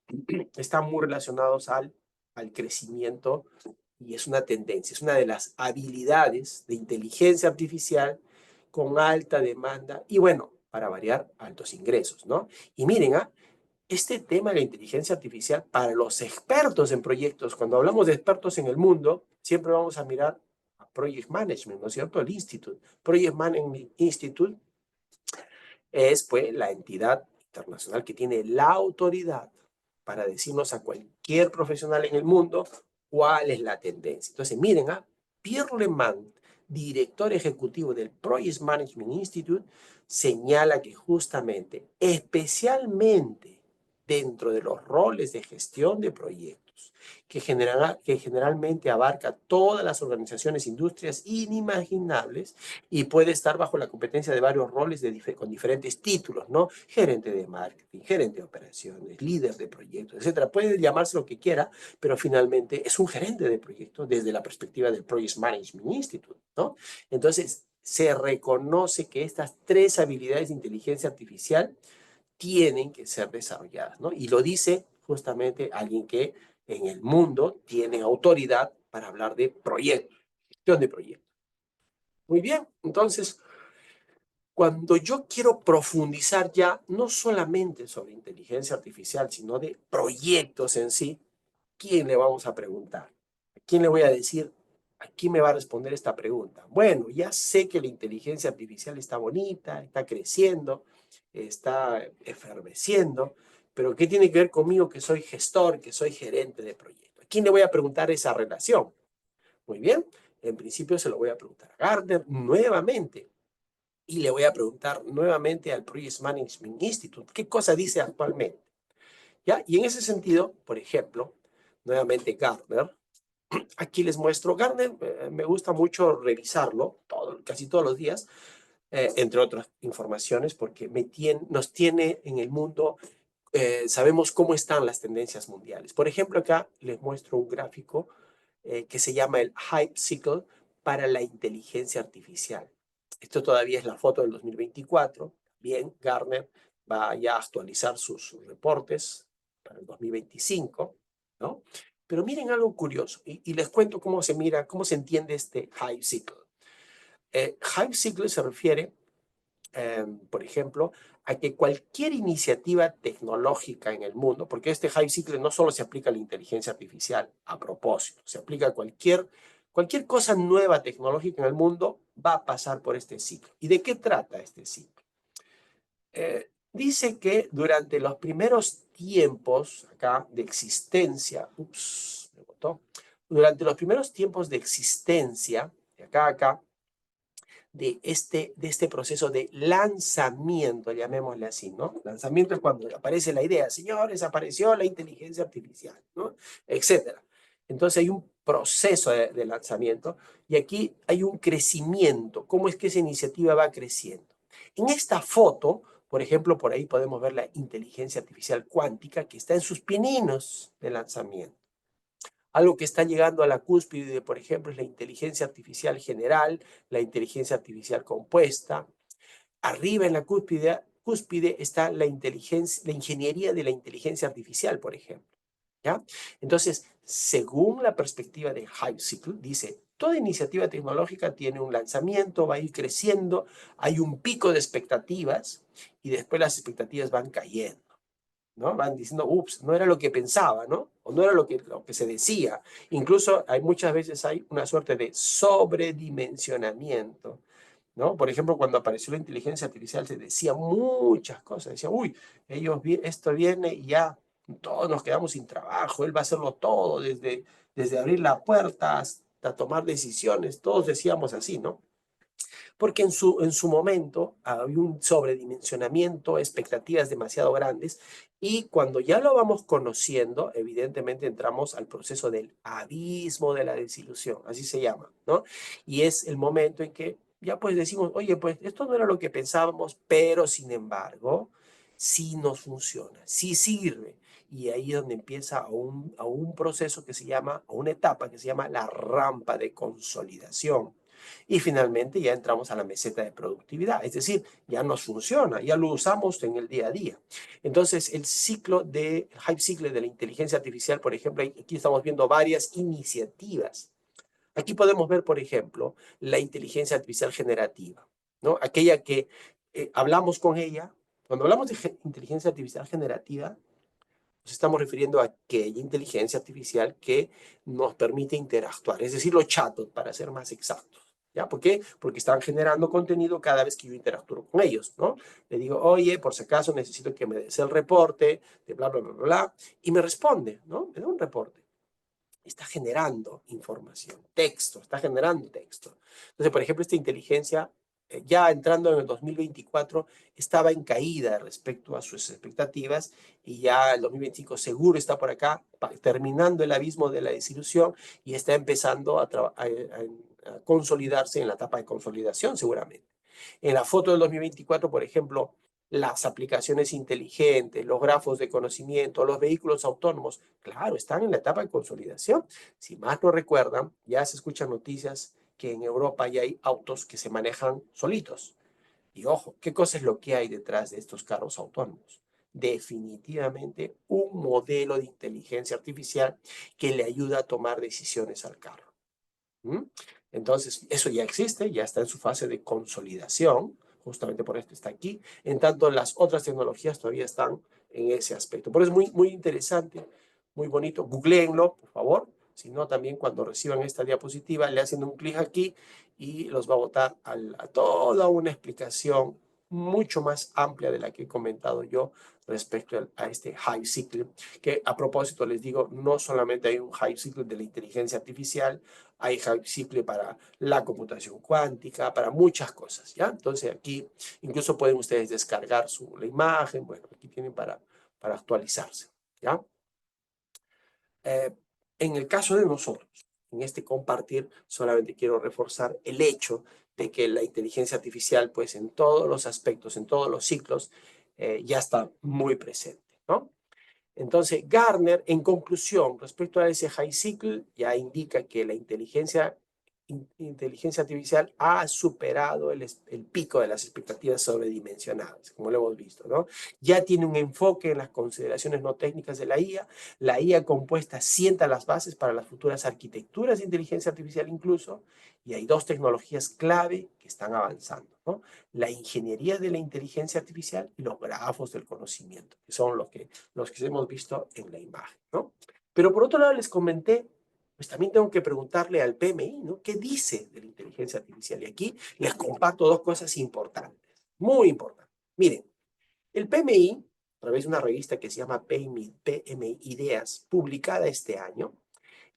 están muy relacionados al crecimiento y es una tendencia, es una de las habilidades de inteligencia artificial con alta demanda y bueno, para variar, altos ingresos, ¿no? Y miren, este tema de la inteligencia artificial para los expertos en proyectos, cuando hablamos de expertos en el mundo, siempre vamos a mirar a Project Management, ¿no es cierto? El Institute. Project Management Institute es pues la entidad internacional que tiene la autoridad para decirnos a cualquier profesional en el mundo cuál es la tendencia. Entonces, miren, Pierre Lemant, director ejecutivo del Project Management Institute, señala que justamente, especialmente dentro de los roles de gestión de proyectos, que generalmente abarca todas las organizaciones, industrias inimaginables, y puede estar bajo la competencia de varios roles con diferentes títulos, ¿no? Gerente de marketing, gerente de operaciones, líder de proyectos, etcétera. Puede llamarse lo que quiera, pero finalmente es un gerente de proyectos desde la perspectiva del Project Management Institute, ¿no? Entonces, se reconoce que estas tres habilidades de inteligencia artificial tienen que ser desarrolladas, ¿no? Y lo dice justamente alguien que en el mundo tiene autoridad para hablar de proyectos, gestión de proyectos. Muy bien, entonces, cuando yo quiero profundizar ya no solamente sobre inteligencia artificial, sino de proyectos en sí, ¿quién le vamos a preguntar? ¿A quién le voy a decir? ¿A quién me va a responder esta pregunta? Bueno, ya sé que la inteligencia artificial está bonita, está creciendo, está efervesciendo, pero ¿qué tiene que ver conmigo que soy gestor, que soy gerente de proyecto? ¿A quién le voy a preguntar esa relación? Muy bien, en principio se lo voy a preguntar a Gardner nuevamente. Y le voy a preguntar nuevamente al Project Management Institute qué cosa dice actualmente. ¿Ya? Y en ese sentido, por ejemplo, nuevamente Gardner, aquí les muestro, Gardner me gusta mucho revisarlo casi todos los días, entre otras informaciones, porque nos tiene en el mundo, sabemos cómo están las tendencias mundiales. Por ejemplo, acá les muestro un gráfico que se llama el Hype Cycle para la inteligencia artificial. Esto todavía es la foto del 2024. Bien, Gartner va ya a actualizar sus reportes para el 2025, ¿no? Pero miren algo curioso, y les cuento cómo se mira, cómo se entiende este Hype Cycle. Hype Cycle se refiere, por ejemplo, a que cualquier iniciativa tecnológica en el mundo, porque este Hype Cycle no solo se aplica a la inteligencia artificial, a propósito, se aplica a cualquier cosa nueva tecnológica en el mundo, va a pasar por este ciclo. ¿Y de qué trata este ciclo? Dice que durante los primeros tiempos acá de existencia, me botó, durante los primeros tiempos de existencia, de acá, de este proceso de lanzamiento, llamémosle así, ¿no? Lanzamiento es cuando aparece la idea, señores, apareció la inteligencia artificial, ¿no? Etcétera. Entonces hay un proceso de lanzamiento y aquí hay un crecimiento. ¿Cómo es que esa iniciativa va creciendo? En esta foto, por ejemplo, por ahí podemos ver la inteligencia artificial cuántica que está en sus pininos de lanzamiento. Algo que está llegando a la cúspide, por ejemplo, es la inteligencia artificial general, la inteligencia artificial compuesta. Arriba en la cúspide está la ingeniería de la inteligencia artificial, por ejemplo. ¿Ya? Entonces, según la perspectiva de Hype Cycle, dice, toda iniciativa tecnológica tiene un lanzamiento, va a ir creciendo, hay un pico de expectativas y después las expectativas van cayendo. ¿No? Van diciendo, ups, no era lo que pensaba, ¿no? O no era lo que se decía. Incluso muchas veces hay una suerte de sobredimensionamiento, ¿no? Por ejemplo, cuando apareció la inteligencia artificial se decía muchas cosas. Decía, uy, esto viene y ya todos nos quedamos sin trabajo, él va a hacerlo todo, desde abrir la puerta hasta tomar decisiones. Todos decíamos así, ¿no? Porque en su momento había un sobredimensionamiento, expectativas demasiado grandes, y cuando ya lo vamos conociendo, evidentemente entramos al proceso del abismo de la desilusión, así se llama, ¿no? Y es el momento en que ya pues decimos, oye, pues esto no era lo que pensábamos, pero sin embargo, sí nos funciona, sí sirve. Y ahí es donde empieza a un proceso que se llama, a una etapa que se llama la rampa de consolidación. Y finalmente ya entramos a la meseta de productividad, es decir, ya nos funciona, ya lo usamos en el día a día. Entonces, el hype cycle de la inteligencia artificial, por ejemplo, aquí estamos viendo varias iniciativas. Aquí podemos ver, por ejemplo, la inteligencia artificial generativa, ¿no? Aquella que hablamos con ella. Cuando hablamos de inteligencia artificial generativa, Nos estamos refiriendo a aquella inteligencia artificial que nos permite interactuar, es decir, los chatbots, para ser más exactos. ¿Ya? ¿Por qué? Porque están generando contenido cada vez que yo interactúo con ellos, ¿no? Le digo, oye, por si acaso necesito que me des el reporte de bla, bla, bla, bla, y me responde, ¿no? Me da un reporte. Está generando información, texto, está generando texto. Entonces, por ejemplo, esta inteligencia, ya entrando en el 2024, estaba en caída respecto a sus expectativas y ya el 2025 seguro está por acá, terminando el abismo de la desilusión y está empezando a consolidarse en la etapa de consolidación seguramente. En la foto del 2024, por ejemplo, las aplicaciones inteligentes, los grafos de conocimiento, los vehículos autónomos, claro, están en la etapa de consolidación. Si más no recuerdan, ya se escuchan noticias que en Europa ya hay autos que se manejan solitos. Y ojo, ¿qué cosa es lo que hay detrás de estos carros autónomos? Definitivamente un modelo de inteligencia artificial que le ayuda a tomar decisiones al carro. ¿Mm? Entonces, eso ya existe, ya está en su fase de consolidación, justamente por esto está aquí, en tanto las otras tecnologías todavía están en ese aspecto. Por eso es muy, muy interesante, muy bonito. Googleenlo, por favor, si no, también cuando reciban esta diapositiva, le hacen un clic aquí y los va a botar a toda una explicación mucho más amplia de la que he comentado yo respecto a este Hype Cycle, que a propósito les digo, no solamente hay un Hype Cycle de la inteligencia artificial, hay Hype Cycle para la computación cuántica, para muchas cosas, ¿ya? Entonces aquí incluso pueden ustedes descargar la imagen, bueno, aquí tienen para actualizarse, ¿ya? En el caso de nosotros, en este compartir, solamente quiero reforzar el hecho de que la inteligencia artificial, pues en todos los aspectos, en todos los ciclos, ya está muy presente, ¿no? Entonces, Gartner, en conclusión, respecto a ese high cycle, ya indica que la inteligencia artificial ha superado el pico de las expectativas sobredimensionadas, como lo hemos visto, ¿no? Ya tiene un enfoque en las consideraciones no técnicas de la IA. La IA compuesta sienta las bases para las futuras arquitecturas de inteligencia artificial incluso, y hay dos tecnologías clave que están avanzando, ¿no? La ingeniería de la inteligencia artificial y los grafos del conocimiento, que son los que hemos visto en la imagen, ¿no? Pero por otro lado les comenté, pues también tengo que preguntarle al PMI, ¿no? ¿Qué dice de la inteligencia artificial? Y aquí les comparto dos cosas importantes, muy importantes. Miren, el PMI, a través de una revista que se llama PMI Ideas, publicada este año,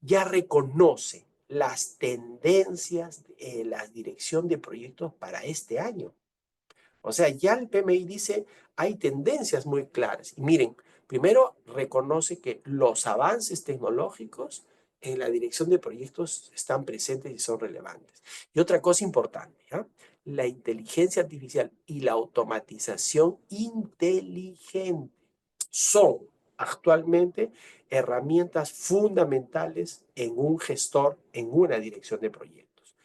ya reconoce las tendencias de la dirección de proyectos para este año. O sea, ya el PMI dice, hay tendencias muy claras. Y miren, primero reconoce que los avances tecnológicos en la dirección de proyectos están presentes y son relevantes. Y otra cosa importante, ¿ya? La inteligencia artificial y la automatización inteligente son actualmente herramientas fundamentales en un gestor, en una dirección de proyectos.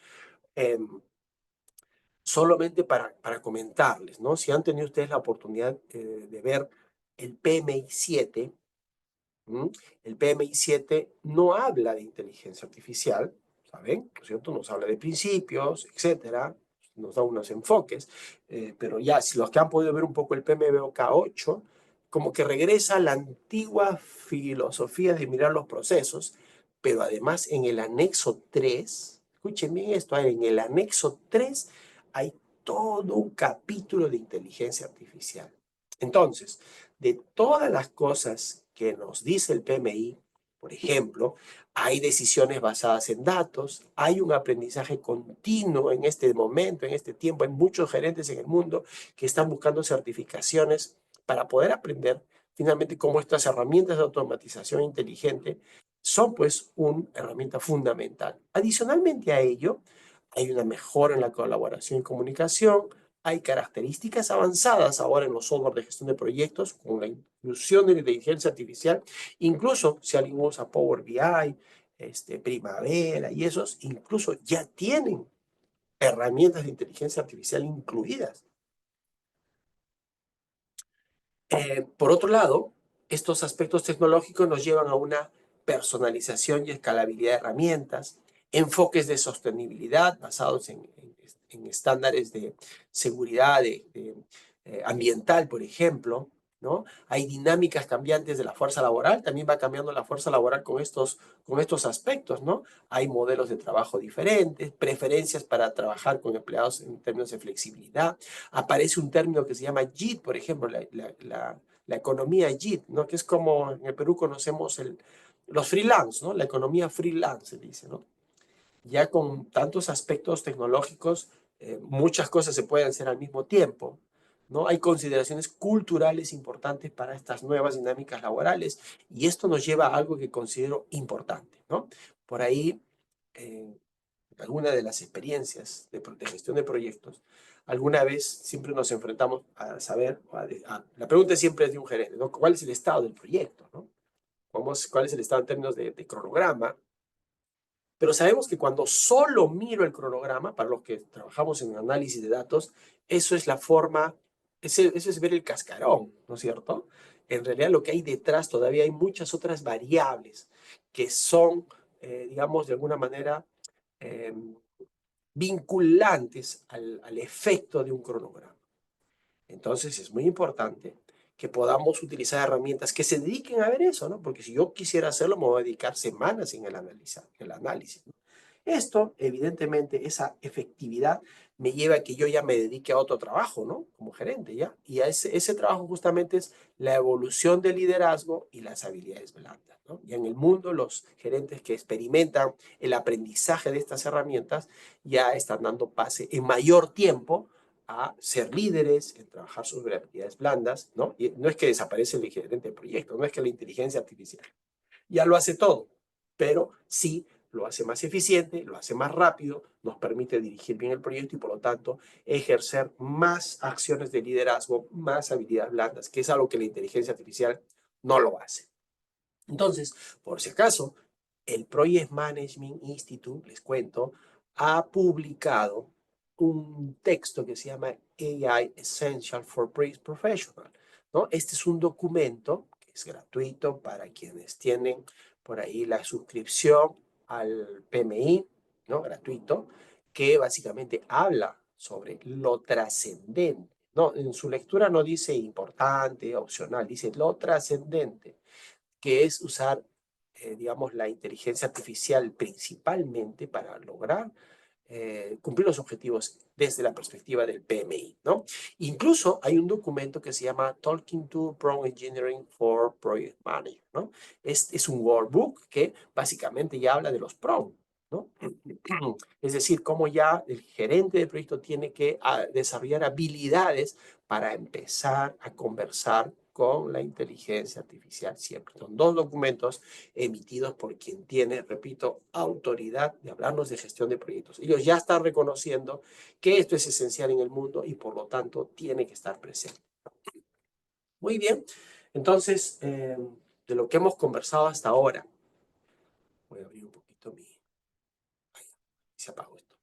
Solamente para comentarles, ¿no? Si han tenido ustedes la oportunidad de ver el PMI 7, el PMI 7 no habla de inteligencia artificial, ¿saben? ¿No es cierto? Nos habla de principios, etcétera, nos da unos enfoques, pero ya, si los que han podido ver un poco el PMBOK 8, como que regresa a la antigua filosofía de mirar los procesos, pero además en el anexo 3, escuchen bien esto, en el anexo 3 hay todo un capítulo de inteligencia artificial. Entonces, de todas las cosas que nos dice el PMI, por ejemplo, hay decisiones basadas en datos, hay un aprendizaje continuo en este momento, en este tiempo, hay muchos gerentes en el mundo que están buscando certificaciones para poder aprender finalmente cómo estas herramientas de automatización inteligente son pues una herramienta fundamental. Adicionalmente a ello, hay una mejora en la colaboración y comunicación, hay características avanzadas ahora en los software de gestión de proyectos con la inclusión de la inteligencia artificial, incluso si alguien usa Power BI, Primavera y esos, incluso ya tienen herramientas de inteligencia artificial incluidas. Por otro lado, estos aspectos tecnológicos nos llevan a una personalización y escalabilidad de herramientas, enfoques de sostenibilidad basados en estándares de seguridad ambiental, por ejemplo, ¿no? Hay dinámicas cambiantes de la fuerza laboral, también va cambiando la fuerza laboral con estos aspectos, ¿no? Hay modelos de trabajo diferentes, preferencias para trabajar con empleados en términos de flexibilidad. Aparece un término que se llama JIT, por ejemplo, la economía JIT, ¿no? Que es como en el Perú conocemos los freelance, ¿no? La economía freelance, se dice, ¿no? Ya con tantos aspectos tecnológicos, muchas cosas se pueden hacer al mismo tiempo, ¿no? Hay consideraciones culturales importantes para estas nuevas dinámicas laborales y esto nos lleva a algo que considero importante, ¿no? Por ahí, eh, alguna de las experiencias de gestión de proyectos, alguna vez siempre nos enfrentamos a saber, la pregunta siempre es de un gerente, ¿no? ¿Cuál es el estado del proyecto, ¿no? ¿Cuál es el estado en términos de cronograma? Pero sabemos que cuando solo miro el cronograma, para los que trabajamos en análisis de datos, eso es la forma, eso es ver el cascarón, ¿no es cierto? En realidad lo que hay detrás todavía hay muchas otras variables que son, digamos, de alguna manera eh, vinculantes al efecto de un cronograma. Entonces es muy importante que podamos utilizar herramientas que se dediquen a ver eso, ¿no? Porque si yo quisiera hacerlo, me voy a dedicar semanas en el análisis, ¿no? Esto, evidentemente, esa efectividad me lleva a que yo ya me dedique a otro trabajo, ¿no? Como gerente, ¿ya? Y a ese trabajo justamente es la evolución del liderazgo y las habilidades blandas, ¿no? Y en el mundo, los gerentes que experimentan el aprendizaje de estas herramientas ya están dando pase en mayor tiempo a ser líderes, en trabajar sobre habilidades blandas, ¿no? Y no es que desaparece el gerente de proyecto, no es que la inteligencia artificial ya lo hace todo, pero sí lo hace más eficiente, lo hace más rápido, nos permite dirigir bien el proyecto y por lo tanto ejercer más acciones de liderazgo, más habilidades blandas, que es algo que la inteligencia artificial no lo hace. Entonces, por si acaso, el Project Management Institute, les cuento, ha publicado un texto que se llama AI Essential for Project Professional, ¿no? Este es un documento que es gratuito para quienes tienen por ahí la suscripción al PMI, ¿no? Gratuito, que básicamente habla sobre lo trascendente, ¿no? En su lectura no dice importante, opcional, dice lo trascendente, que es usar, digamos, la inteligencia artificial principalmente para lograr cumplir los objetivos desde la perspectiva del PMI, ¿no? Incluso hay un documento que se llama Talking to Prompt Engineering for Project Manager, ¿no? Es un workbook que básicamente ya habla de los prompts, ¿no? Es decir, cómo ya el gerente de proyecto tiene que desarrollar habilidades para empezar a conversar con la inteligencia artificial siempre. Son dos documentos emitidos por quien tiene, repito, autoridad de hablarnos de gestión de proyectos. Ellos ya están reconociendo que esto es esencial en el mundo y por lo tanto tiene que estar presente. Muy bien, entonces, de lo que hemos conversado hasta ahora, voy a abrir un poquito mi... Ay, se apagó esto.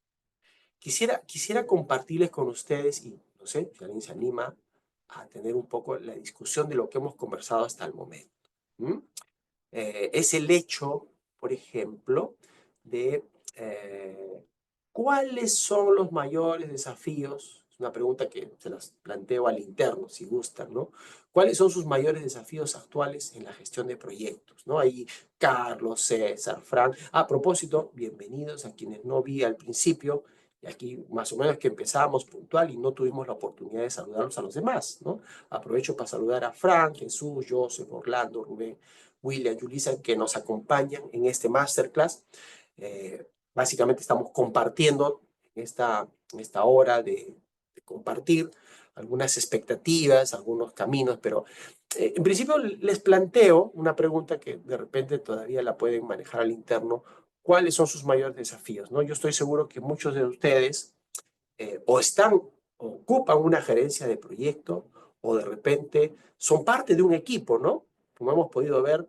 Quisiera compartirles con ustedes, y no sé si alguien se anima a tener un poco la discusión de lo que hemos conversado hasta el momento. ¿Mm? Es el hecho, por ejemplo, de cuáles son los mayores desafíos. Es una pregunta que se las planteo al interno, si gustan, ¿no? ¿Cuáles son sus mayores desafíos actuales en la gestión de proyectos? ¿No? Ahí Carlos, César, Fran. A propósito, bienvenidos a quienes no vi al principio. Y aquí más o menos que empezábamos puntual y no tuvimos la oportunidad de saludarlos a los demás, ¿no? Aprovecho para saludar a Frank, Jesús, Joseph, Orlando, Rubén, William, Yulisa, que nos acompañan en este masterclass. Básicamente estamos compartiendo en esta hora de compartir algunas expectativas, algunos caminos, pero en principio les planteo una pregunta que de repente todavía la pueden manejar al interno. ¿Cuáles son sus mayores desafíos? ¿No? Yo estoy seguro que muchos de ustedes o están, o ocupan una gerencia de proyecto, o de repente son parte de un equipo, ¿no? Como hemos podido ver,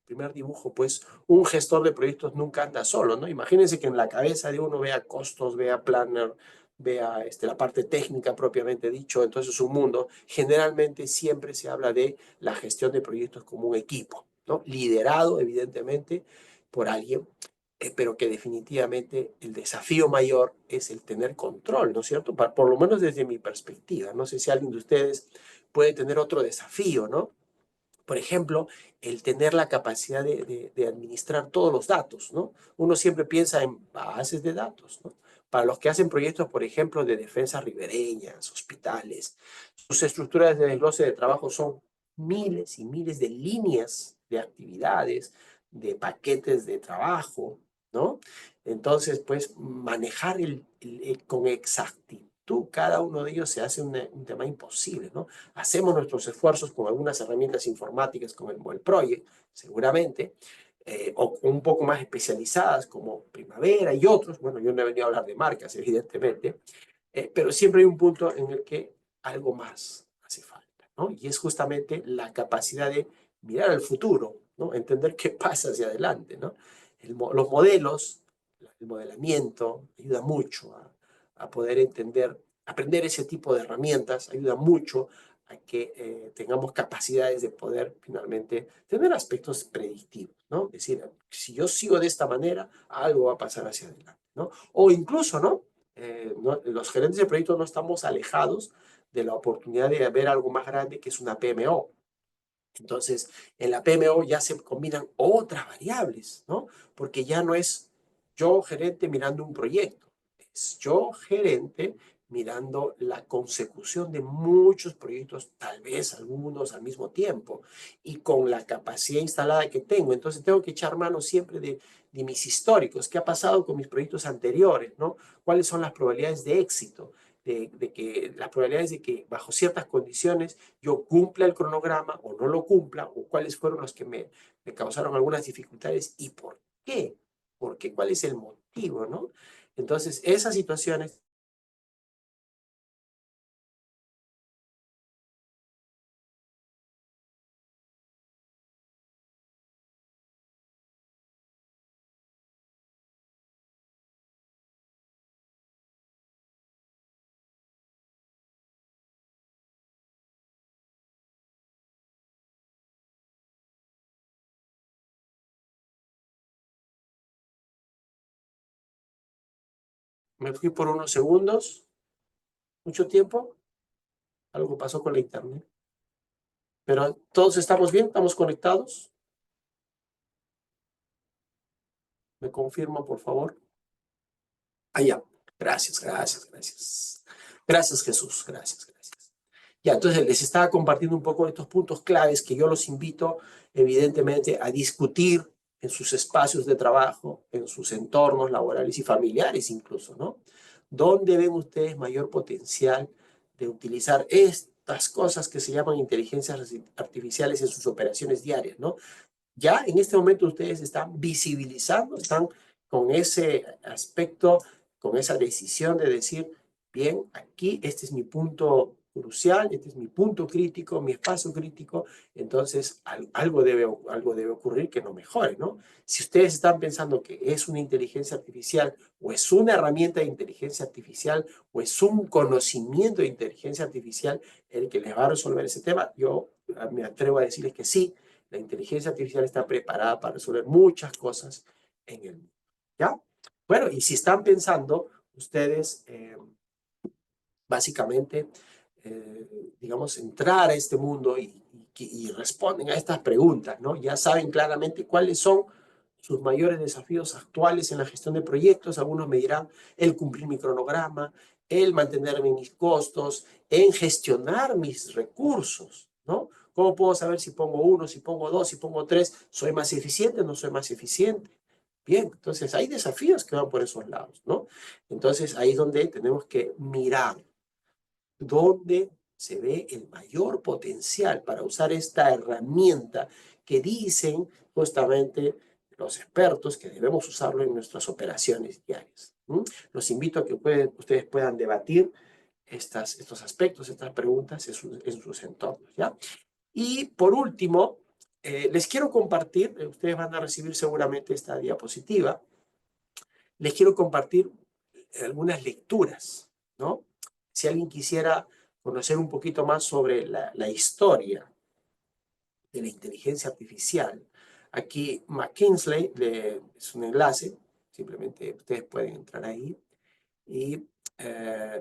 primer dibujo, pues un gestor de proyectos nunca anda solo, ¿no? Imagínense que en la cabeza de uno vea costos, vea planner, vea la parte técnica propiamente dicho, entonces es un mundo. Generalmente siempre se habla de la gestión de proyectos como un equipo, ¿no? Liderado, evidentemente, por alguien, pero que definitivamente el desafío mayor es el tener control, ¿no es cierto? Por lo menos desde mi perspectiva. No sé si alguien de ustedes puede tener otro desafío, ¿no? Por ejemplo, el tener la capacidad de administrar todos los datos, ¿no? Uno siempre piensa en bases de datos, ¿no? Para los que hacen proyectos, por ejemplo, de defensas ribereñas, hospitales, sus estructuras de desglose de trabajo son miles y miles de líneas de actividades, de paquetes de trabajo, ¿no? Entonces, pues, manejar con exactitud cada uno de ellos se hace un tema imposible, ¿no? Hacemos nuestros esfuerzos con algunas herramientas informáticas como el Mobile Project, seguramente, o un poco más especializadas como Primavera y otros. Bueno, yo no he venido a hablar de marcas, evidentemente, pero siempre hay un punto en el que algo más hace falta, ¿no? Y es justamente la capacidad de mirar al futuro, ¿no? Entender qué pasa hacia adelante, ¿no? Los modelos, el modelamiento, ayuda mucho a poder entender, aprender ese tipo de herramientas, ayuda mucho a que tengamos capacidades de poder finalmente tener aspectos predictivos, ¿no? Es decir, si yo sigo de esta manera, algo va a pasar hacia adelante, ¿no? O incluso, ¿no? Los gerentes de proyectos no estamos alejados de la oportunidad de ver algo más grande que es una PMO. Entonces, en la PMO ya se combinan otras variables, ¿no? Porque ya no es yo gerente mirando un proyecto, es yo gerente mirando la consecución de muchos proyectos, tal vez algunos al mismo tiempo, y con la capacidad instalada que tengo. Entonces, tengo que echar mano siempre de mis históricos, qué ha pasado con mis proyectos anteriores, ¿no? ¿Cuáles son las probabilidades de éxito? De que las probabilidades de que bajo ciertas condiciones yo cumpla el cronograma o no lo cumpla, o cuáles fueron los que me causaron algunas dificultades y por qué, porque cuál es el motivo, ¿no? Entonces, esas situaciones. Me fui por unos segundos, mucho tiempo, algo pasó con la internet, pero todos estamos bien, estamos conectados. ¿Me confirma, por favor? Allá. Gracias, gracias, gracias. Gracias, Jesús. Gracias, gracias. Ya, entonces les estaba compartiendo un poco estos puntos claves que yo los invito, evidentemente, a discutir en sus espacios de trabajo, en sus entornos laborales y familiares incluso, ¿no? ¿Dónde ven ustedes mayor potencial de utilizar estas cosas que se llaman inteligencias artificiales en sus operaciones diarias, ¿no? Ya en este momento ustedes están visibilizando, están con ese aspecto, con esa decisión de decir, bien, aquí este es mi punto crucial, este es mi punto crítico, mi espacio crítico, entonces algo debe ocurrir que no mejore, ¿no? Si ustedes están pensando que es una inteligencia artificial o es una herramienta de inteligencia artificial o es un conocimiento de inteligencia artificial el que les va a resolver ese tema, yo me atrevo a decirles que sí, la inteligencia artificial está preparada para resolver muchas cosas en el mundo. ¿Ya? Bueno, y si están pensando ustedes, básicamente, digamos, entrar a este mundo y responden a estas preguntas, ¿no? Ya saben claramente cuáles son sus mayores desafíos actuales en la gestión de proyectos. Algunos me dirán el cumplir mi cronograma, el mantenerme mis costos, en gestionar mis recursos, ¿no? ¿Cómo puedo saber si pongo uno, si pongo dos, si pongo tres? ¿Soy más eficiente o no soy más eficiente? Bien, entonces hay desafíos que van por esos lados, ¿no? Entonces ahí es donde tenemos que mirar dónde se ve el mayor potencial para usar esta herramienta que dicen justamente los expertos que debemos usarlo en nuestras operaciones diarias. Los invito a que ustedes puedan debatir estos aspectos, estas preguntas en sus entornos, ¿ya? Y por último, les quiero compartir, ustedes van a recibir seguramente esta diapositiva, les quiero compartir algunas lecturas, ¿no? Si alguien quisiera conocer un poquito más sobre la historia de la inteligencia artificial, aquí McKinsey es un enlace, simplemente ustedes pueden entrar ahí y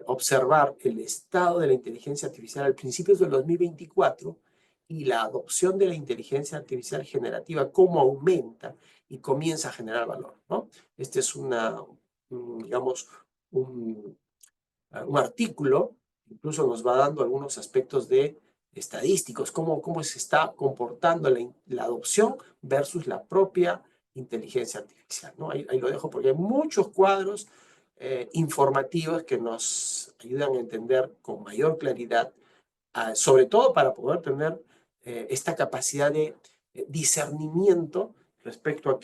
observar el estado de la inteligencia artificial al principio del 2024 y la adopción de la inteligencia artificial generativa, cómo aumenta y comienza a generar valor, ¿no? Este es digamos, un artículo, incluso nos va dando algunos aspectos de estadísticos, cómo se está comportando la adopción versus la propia inteligencia artificial, ¿no? Ahí lo dejo porque hay muchos cuadros informativos que nos ayudan a entender con mayor claridad, sobre todo para poder tener esta capacidad de discernimiento respecto a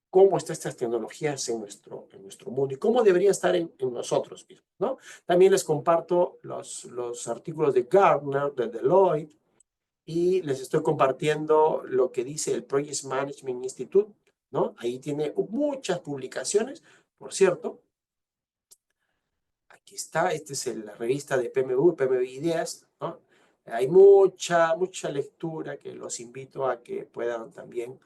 cómo están estas tecnologías en nuestro mundo y cómo debería estar en nosotros mismos, ¿no? También les comparto los artículos de Gartner, de Deloitte, y les estoy compartiendo lo que dice el Project Management Institute, ¿no? Ahí tiene muchas publicaciones, por cierto. Aquí está, esta es la revista de PMU Ideas, ¿no? Hay mucha lectura que los invito a que puedan también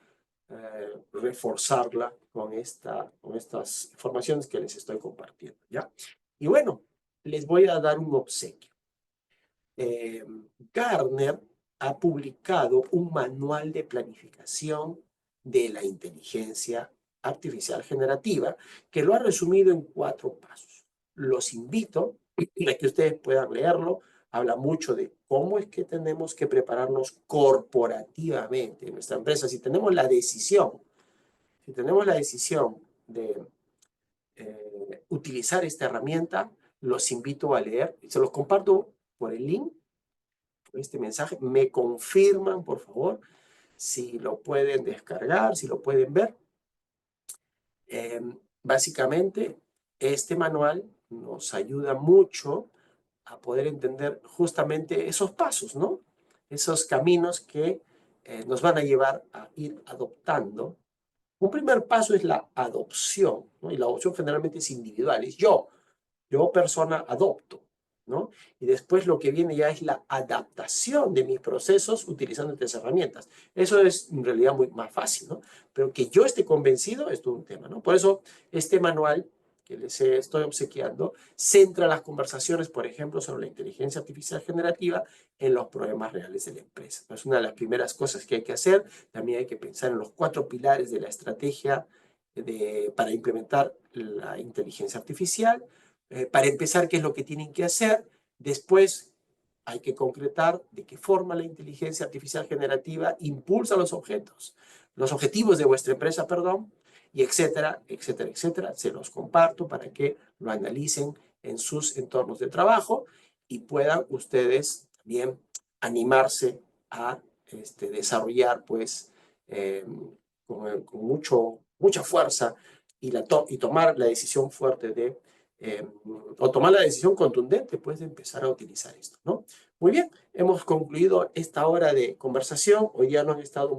reforzarla con estas informaciones que les estoy compartiendo, ¿ya? Y bueno, les voy a dar un obsequio. Gartner ha publicado un manual de planificación de la inteligencia artificial generativa que lo ha resumido en 4 pasos. Los invito a que ustedes puedan leerlo. Habla mucho de cómo es que tenemos que prepararnos corporativamente en nuestra empresa. Si tenemos la decisión de utilizar esta herramienta, los invito a leer. Se los comparto por el link, por este mensaje. Me confirman, por favor, si lo pueden descargar, si lo pueden ver. Básicamente, este manual nos ayuda mucho a poder entender justamente esos pasos, ¿no? Esos caminos que nos van a llevar a ir adoptando. Un primer paso es la adopción, ¿no? Y la adopción generalmente es individual, es yo persona adopto, ¿no? Y después lo que viene ya es la adaptación de mis procesos utilizando estas herramientas. Eso es en realidad más fácil, ¿no? Pero que yo esté convencido es todo un tema, ¿no? Por eso este manual que les estoy obsequiando centra las conversaciones, por ejemplo, sobre la inteligencia artificial generativa en los problemas reales de la empresa. Es una de las primeras cosas que hay que hacer. También hay que pensar en los 4 pilares de la estrategia para implementar la inteligencia artificial. Para empezar, ¿qué es lo que tienen que hacer? Después hay que concretar de qué forma la inteligencia artificial generativa impulsa los objetivos de vuestra empresa, perdón, y etcétera, etcétera, etcétera. Se los comparto para que lo analicen en sus entornos de trabajo y puedan ustedes también animarse a desarrollar, pues, con mucha fuerza y tomar la decisión fuerte o tomar la decisión contundente, pues, de empezar a utilizar esto, ¿no? Muy bien, hemos concluido esta hora de conversación. Hoy ya no han estado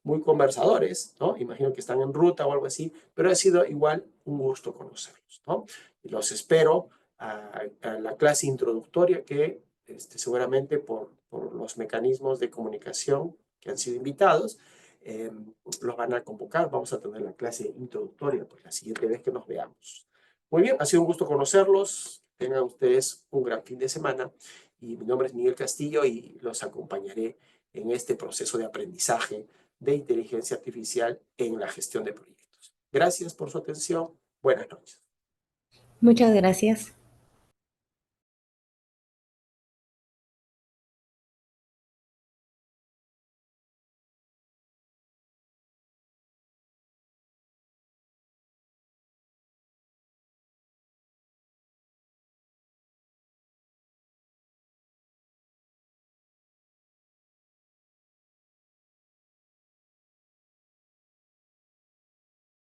muy conversadores, ¿no? Imagino que están en ruta o algo así, pero ha sido igual un gusto conocerlos, ¿no? Y los espero a la clase introductoria que seguramente por los mecanismos de comunicación que han sido invitados, los van a convocar. Vamos a tener la clase introductoria pues la siguiente vez que nos veamos. Muy bien, ha sido un gusto conocerlos. Tengan ustedes un gran fin de semana. Y mi nombre es Miguel Castillo y los acompañaré en este proceso de aprendizaje de inteligencia artificial en la gestión de proyectos. Gracias por su atención. Buenas noches. Muchas gracias.